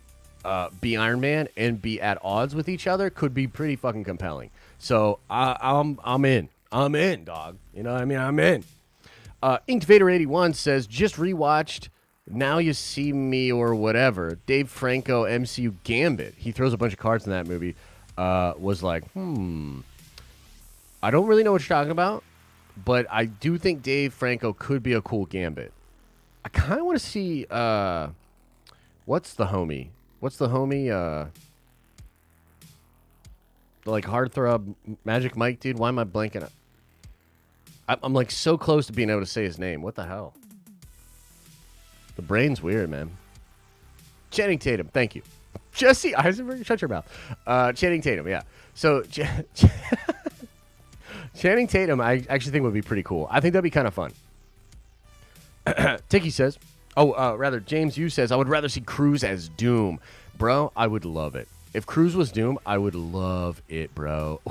[SPEAKER 1] be Iron Man and be at odds with each other could be pretty fucking compelling. So I'm in. I'm in, dog. You know what I mean? I'm in. Inked Vader 81 says, just rewatched Now You See Me or whatever. Dave Franco MCU Gambit. He throws a bunch of cards in that movie. Was like, I don't really know what you're talking about, but I do think Dave Franco could be a cool Gambit. I kind of want to see, what's the homie? The Heartthrob Magic Mike dude. Why am I blanking? I'm like so close to being able to say his name. What the hell? The brain's weird, man. Channing Tatum, thank you. Jesse Eisenberg, shut your mouth. Channing Tatum, yeah. So, Channing Tatum, I actually think would be pretty cool. I think that'd be kind of fun. Tiki says, James Yu says, I would rather see Cruz as Doom. Bro, I would love it. If Cruz was Doom, I would love it, bro.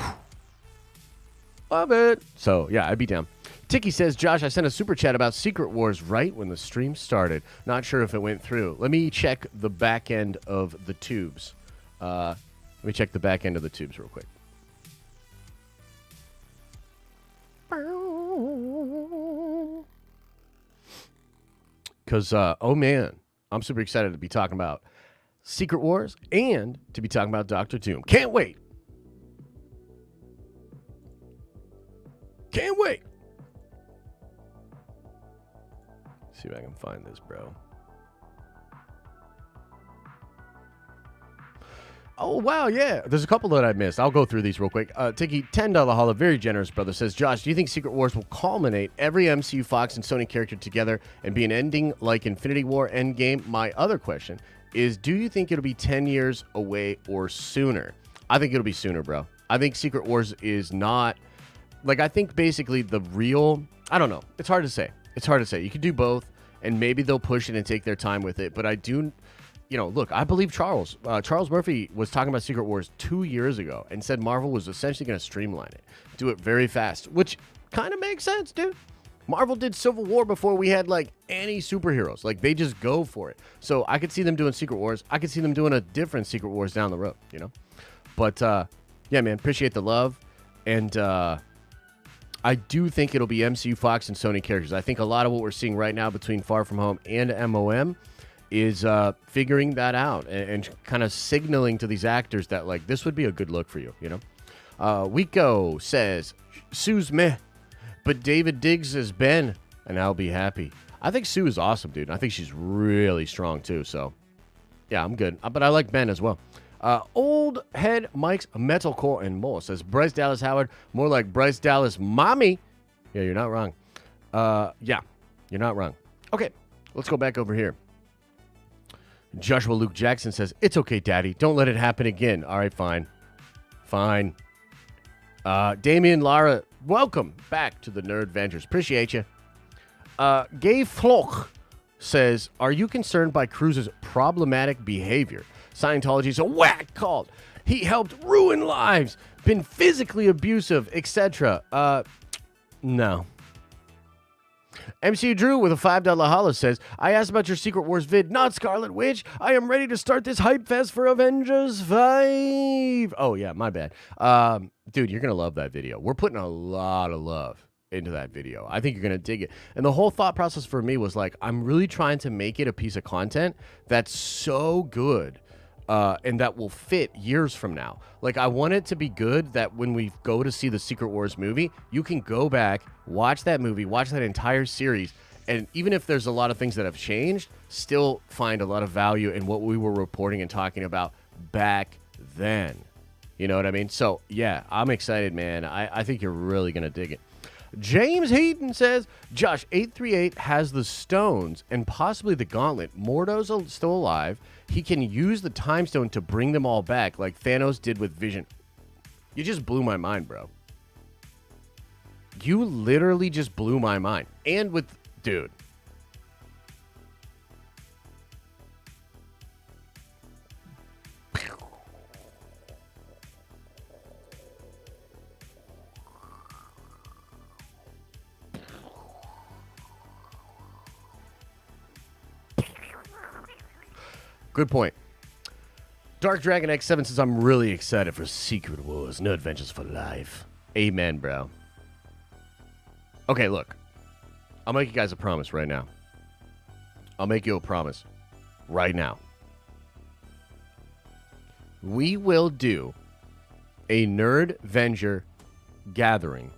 [SPEAKER 1] Love it. So, yeah, I'd be down. Tiki says, Josh, I sent a super chat about Secret Wars right when the stream started. Not sure if it went through. Let me check the back end of the tubes. Let me check the back end of the tubes real quick. Because, oh man, I'm super excited to be talking about Secret Wars and to be talking about Dr. Doom. Can't wait. Can't wait. See if I can find this, bro. Oh, wow, yeah. There's a couple that I missed. I'll go through these real quick. Tiki, $10 holla, very generous brother, says, Josh, do you think Secret Wars will culminate every MCU, Fox, and Sony character together and be an ending like Infinity War Endgame? My other question is, do you think it'll be 10 years away or sooner? I think it'll be sooner, bro. I think Secret Wars is not... Like, I think basically the real... I don't know. It's hard to say. It's hard to say. You could do both, and maybe they'll push it and take their time with it. But I do... You know, look, I believe Charles. Charles Murphy was talking about Secret Wars 2 years ago and said Marvel was essentially going to streamline it, do it very fast, which kind of makes sense, dude. Marvel did Civil War before we had, like, any superheroes. Like, they just go for it. So I could see them doing Secret Wars. I could see them doing a different Secret Wars down the road, you know? But, yeah, man, appreciate the love. And I do think it'll be MCU, Fox, and Sony characters. I think a lot of what we're seeing right now between Far From Home and MOM is figuring that out and kind of signaling to these actors that, like, this would be a good look for you, you know? Wiko says, Sue's meh, but David Diggs is Ben, and I'll be happy. I think Sue is awesome, dude. I think she's really strong, too, so, yeah, I'm good. But I like Ben as well. Old Head Mike's Metalcore and more says, Bryce Dallas Howard, more like Bryce Dallas Mommy. Yeah, you're not wrong. Yeah, you're not wrong. Okay, let's go back over here. Joshua Luke Jackson says, it's okay, Daddy. Don't let it happen again. All right, fine. Fine. Damian Lara, welcome back to the Nerd Vengers. Appreciate you. Gay Floch says, are you concerned by Cruz's problematic behavior? Scientology's a whack cult. He helped ruin lives, been physically abusive, etc. No. MCU Drew with a $5 holla says, I asked about your Secret Wars vid, not Scarlet Witch. I am ready to start this hype fest for Avengers 5. Oh, yeah, my bad. Dude, you're going to love that video. We're putting a lot of love into that video. I think you're going to dig it. And the whole thought process for me was like, I'm really trying to make it a piece of content that's so good and that will fit years from now. Like, I want it to be good that when we go to see the Secret Wars movie, you can go back, watch that movie, watch that entire series, and even if there's a lot of things that have changed, still find a lot of value in what we were reporting and talking about back then. You know what I mean? So, yeah, I'm excited, man. I think you're really going to dig it. James Heaton says, Josh, 838 has the stones and possibly the gauntlet. Mordo's still alive. He can use the time stone to bring them all back like Thanos did with Vision. You just blew my mind, bro. You literally just blew my mind. And with... Dude. Good point. Dark Dragon X7 says, I'm really excited for Secret Wars. No adventures for life. Amen, bro. Okay, look. I'll make you guys a promise right now. I'll make you a promise right now. We will do a Nerd Venger gathering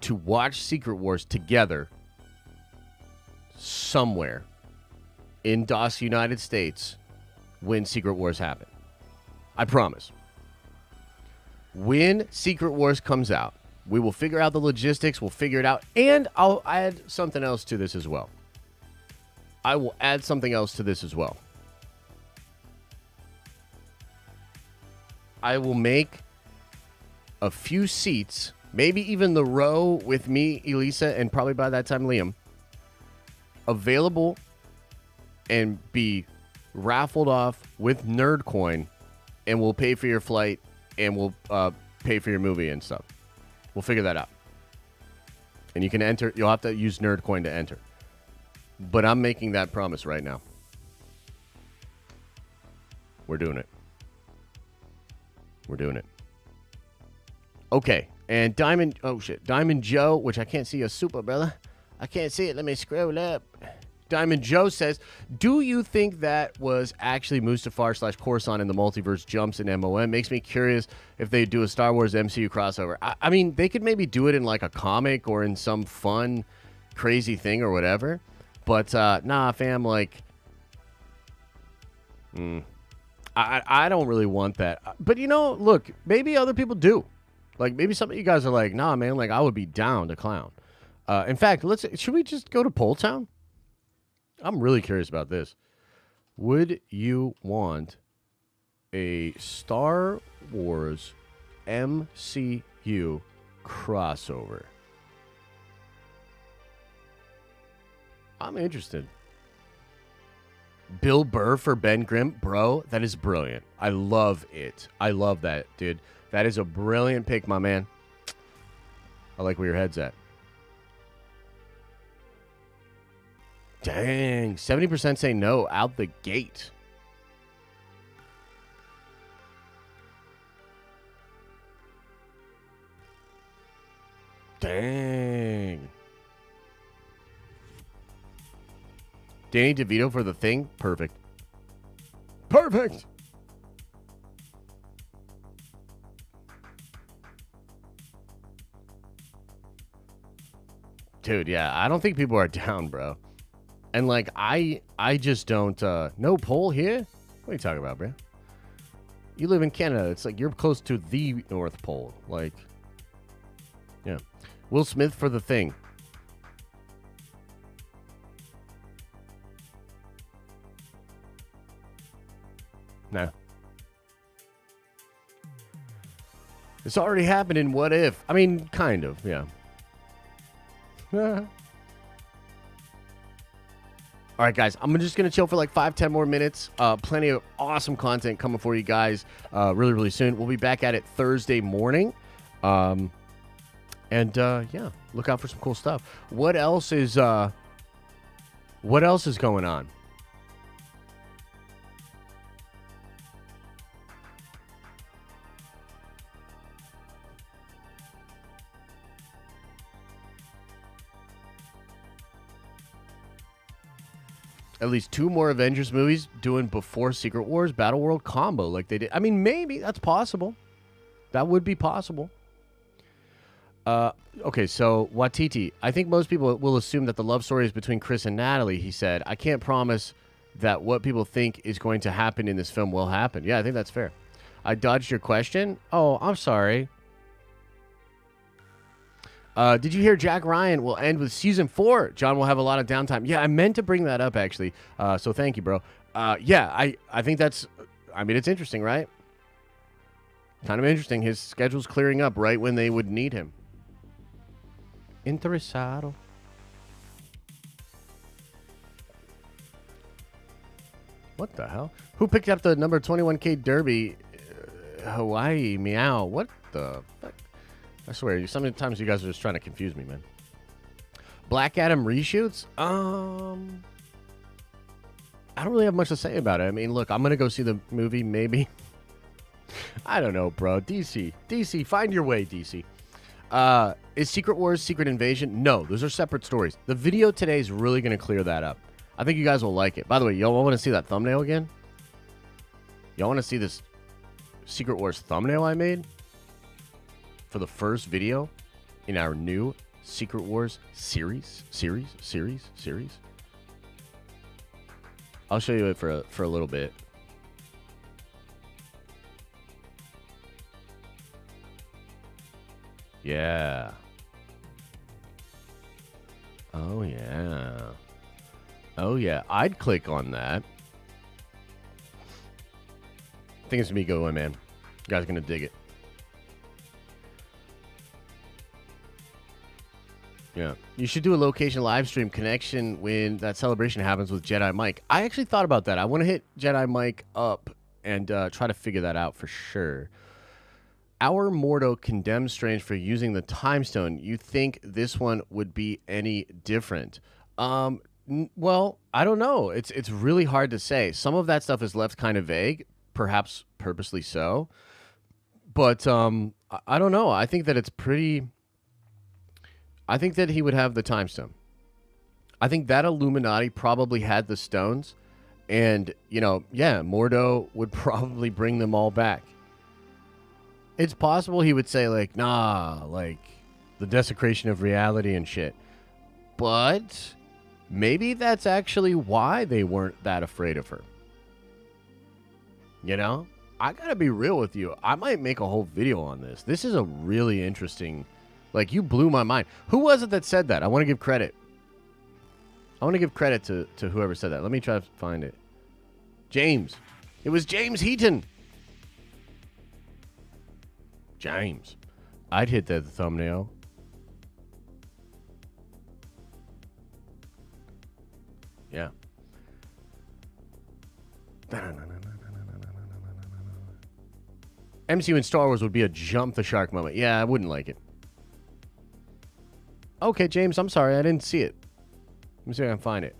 [SPEAKER 1] to watch Secret Wars together somewhere in DOS United States when Secret Wars happen. I promise. When Secret Wars comes out, we will figure out the logistics, we'll figure it out, and I'll add something else to this as well. I will add something else to this as well. I will make a few seats maybe even the row with me, Elisa, and probably by that time Liam, available and be raffled off with Nerd Coin, and we'll pay for your flight and we'll pay for your movie and stuff. We'll figure that out. And you can enter. You'll have to use Nerd Coin to enter. But I'm making that promise right now. We're doing it. We're doing it. Okay. And Diamond, oh shit. Diamond Joe, which I can't see a super, brother. I can't see it. Let me scroll up. Diamond Joe says, do you think that was actually Mustafar / Coruscant in the multiverse jumps in MOM? Makes me curious if they do a Star Wars MCU crossover. I mean, they could maybe do it in like a comic or in some fun, crazy thing or whatever. But, nah, fam, like, I don't really want that. But, you know, look, maybe other people do. Like, maybe some of you guys are like, nah, man, like, I would be down to clown. In fact, should we just go to Poll Town? I'm really curious about this. Would you want a Star Wars MCU crossover? I'm interested. Bill Burr for Ben Grimm? Bro, that is brilliant. I love it. I love that, dude. That is a brilliant pick, my man. I like where your head's at. Dang, 70% say no out the gate. Dang. Danny DeVito for The Thing? Perfect. Perfect! Dude, yeah, I don't think people are down, bro. And, like, I just don't, no poll here? What are you talking about, bro? You live in Canada. It's like you're close to the North Pole. Like, yeah. Will Smith for The Thing. Nah. It's already happened in What If. I mean, kind of, yeah. All right, guys, I'm just going to chill for like 5-10 more minutes. Plenty of awesome content coming for you guys really, really soon. We'll be back at it Thursday morning. Yeah, look out for some cool stuff. What else is going on? At least 2 more Avengers movies doing before Secret Wars Battle World combo like they did. I mean, maybe that's possible. That would be possible. Okay, so Watiti. I think most people will assume that the love story is between Chris and Natalie, he said. I can't promise that what people think is going to happen in this film will happen. Yeah, I think that's fair. I dodged your question. Oh, I'm sorry. Did you hear Jack Ryan will end with season 4? John will have a lot of downtime. Yeah, I meant to bring that up, actually. So thank you, bro. Yeah, I think that's... I mean, it's interesting, right? Kind of interesting. His schedule's clearing up right when they would need him. Interesado. What the hell? Who picked up the number 21K Derby? Hawaii, meow. What the fuck? I swear, sometimes you guys are just trying to confuse me, man. Black Adam reshoots? I don't really have much to say about it. I mean, look, I'm going to go see the movie, maybe. I don't know, bro. DC, find your way, DC. Is Secret Wars Secret Invasion? No, those are separate stories. The video today is really going to clear that up. I think you guys will like it. By the way, y'all want to see that thumbnail again? Y'all want to see this Secret Wars thumbnail I made? For the first video in our new Secret Wars series. I'll show you it for a little bit. Yeah. Oh yeah. Oh yeah. I'd click on that. I think it's gonna be a good one, man. You guys are gonna dig it. Yeah. You should do a location live stream connection when that celebration happens with Jedi Mike. I actually thought about that. I want to hit Jedi Mike up and try to figure that out for sure. Our Mordo condemns Strange for using the Time Stone. You think this one would be any different? Well, I don't know. It's really hard to say. Some of that stuff is left kind of vague, perhaps purposely so. But I don't know. I think that it's pretty... I think that he would have the Time Stone. I think that Illuminati probably had the stones. And, you know, yeah, Mordo would probably bring them all back. It's possible he would say, like, nah, like, the desecration of reality and shit. But maybe that's actually why they weren't that afraid of her. You know? I gotta be real with you. I might make a whole video on this. This is a really interesting... Like, you blew my mind. Who was it that said that? I want to give credit. I want to give credit to whoever said that. Let me try to find it. James. It was James Heaton. James. I'd hit that thumbnail. Yeah. MCU in Star Wars would be a jump the shark moment. Yeah, I wouldn't like it. Okay, James, I'm sorry. I didn't see it. Let me see if I can find it.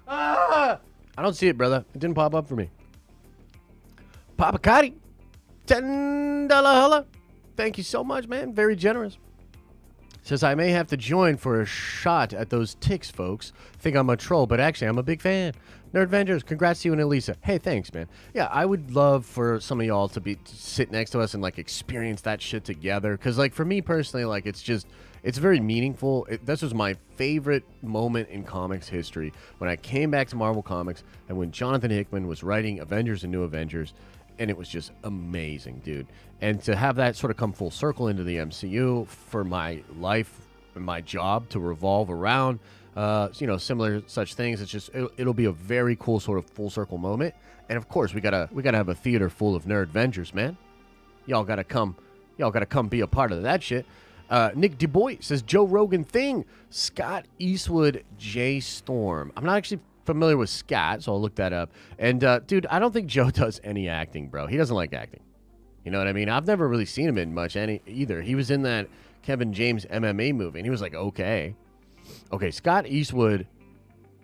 [SPEAKER 1] I don't see it, brother. It didn't pop up for me. Papa Cotti, $10 holla. Thank you so much, man. Very generous. Says, I may have to join for a shot at those ticks, folks. Think I'm a troll, but actually I'm a big fan. Nerd Avengers, congrats to you and Elisa. Hey, thanks, man. Yeah, I would love for some of y'all to sit next to us and, like, experience that shit together. Because, like, for me personally, like, it's very meaningful. This was my favorite moment in comics history. When I came back to Marvel Comics and when Jonathan Hickman was writing Avengers and New Avengers. And it was just amazing, dude. And to have that sort of come full circle into the MCU for my life and my job to revolve around, you know, similar such things. It's just it'll be a very cool sort of full circle moment. And of course, we gotta have a theater full of Nerd Avengers, man. Y'all gotta come be a part of that shit. Nick DuBois says Joe Rogan thing. Scott Eastwood, Jay Storm. I'm not actually familiar with Scott, so I'll look that up. And dude, I don't think Joe does any acting, bro. He doesn't like acting. You know what I mean? I've never really seen him in much either. He was in that Kevin James MMA movie, and he was like, okay, Scott Eastwood,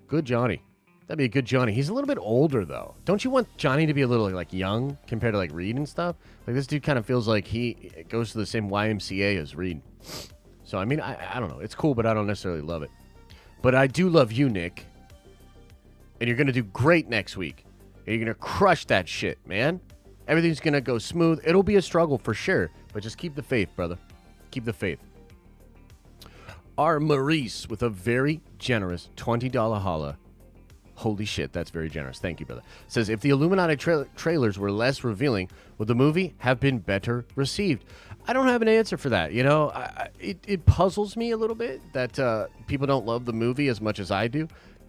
[SPEAKER 1] good Johnny. That'd be a good Johnny. He's a little bit older though. Don't you want Johnny to be a little like young compared to like Reed and stuff? Like this dude kind of feels like he goes to the same YMCA as Reed. So I mean, I don't know. It's cool, but I don't necessarily love it. But I do love you, Nick. And you're going to do great next week. And you're going to crush that shit, man. Everything's going to go smooth. It'll be a struggle for sure. But just keep the faith, brother. Keep the faith. R. Maurice with a very generous $20 holla. Holy shit, that's very generous. Thank you, brother. Says, if the Illuminati trailers were less revealing, would the movie have been better received? I don't have an answer for that. You know, it puzzles me a little bit that people don't love the movie as much as I do.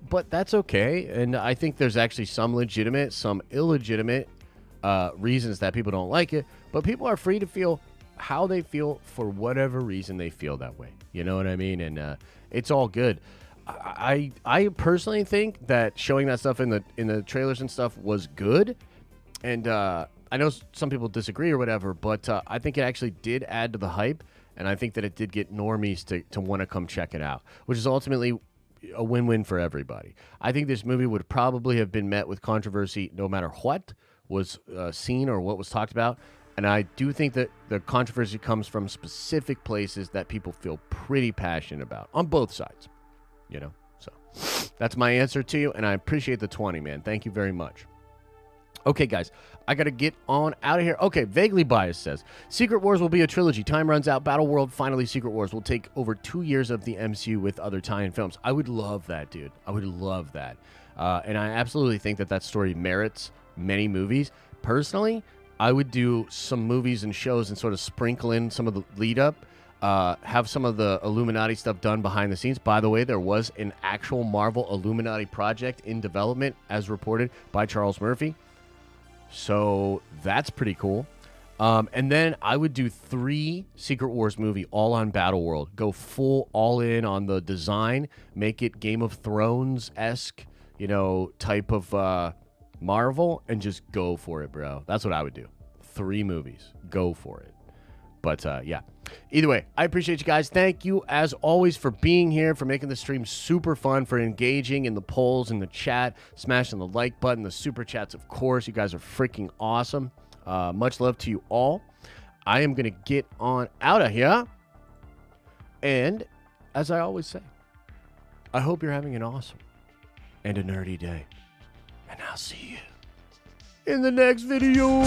[SPEAKER 1] But that's okay, and I think there's actually some legitimate, some illegitimate reasons that people don't like it, but people are free to feel how they feel for whatever reason they feel that way. You know what I mean? And it's all good. I personally think that showing that stuff in the trailers and stuff was good, and I know some people disagree or whatever, but I think it actually did add to the hype, and I think that it did get normies to want to come check it out, which is ultimately a win-win for everybody. I think this movie would probably have been met with controversy no matter what was seen or what was talked about. And I do think that the controversy comes from specific places that people feel pretty passionate about on both sides, you know? So that's my answer to you. And I appreciate the 20, man. Thank you very much. Okay, guys, I got to get on out of here. Okay, Vaguely Biased says, Secret Wars will be a trilogy. Time runs out. Battle World, finally Secret Wars will take over 2 years of the MCU with other tie-in films. I would love that, dude. I would love that. And I absolutely think that story merits many movies. Personally, I would do some movies and shows and sort of sprinkle in some of the lead up. have some of the Illuminati stuff done behind the scenes. By the way, there was an actual Marvel Illuminati project in development, as reported by Charles Murphy. So that's pretty cool. And then I would do 3 Secret Wars movie all on Battle World. Go full all in on the design. Make it Game of Thrones-esque, type of Marvel, and just go for it, bro. That's what I would do. 3 movies. Go for it. But, yeah. Either way, I appreciate you guys. Thank you, as always, for being here, for making the stream super fun, for engaging in the polls, in the chat, smashing the like button, the super chats, of course. You guys are freaking awesome. Much love to you all. I am going to get on out of here. And, as I always say, I hope you're having an awesome and a nerdy day. And I'll see you in the next video.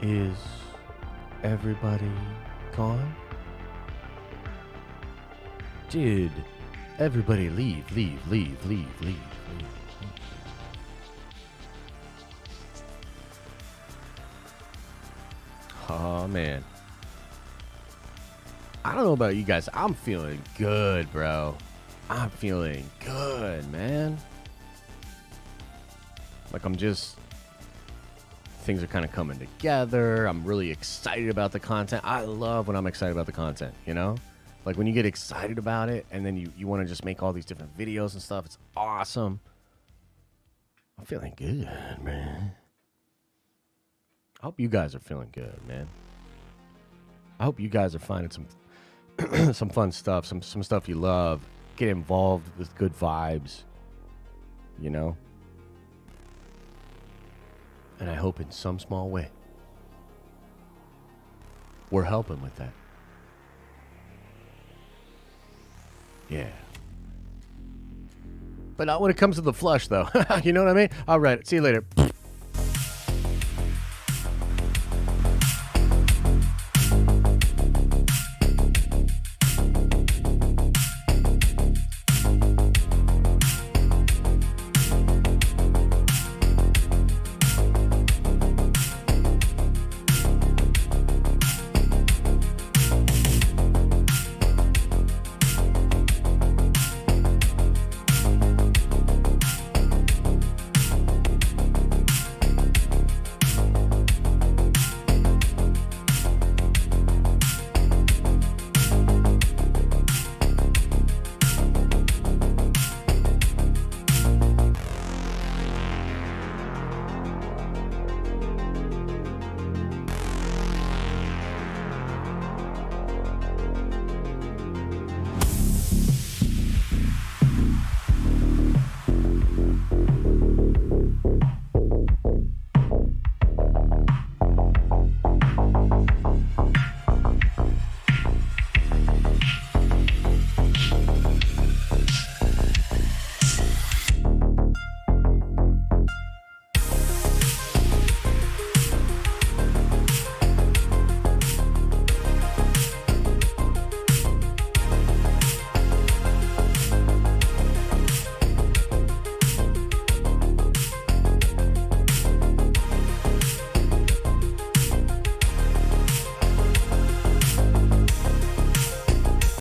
[SPEAKER 1] Is everybody gone? Did everybody leave? Oh, man. I don't know about you guys. I'm feeling good, bro. I'm feeling good, man. Like things are kind of coming together. I'm really excited about the content. I love when I'm excited about the content, Like when you get excited about it and then you want to just make all these different videos and stuff. It's awesome. I'm feeling good, man. I hope you guys are feeling good, man. I hope you guys are finding some fun stuff, some stuff you love. Get involved with good vibes, And I hope in some small way, we're helping with that. Yeah. But not when it comes to the flush, though. You know what I mean? All right. See you later.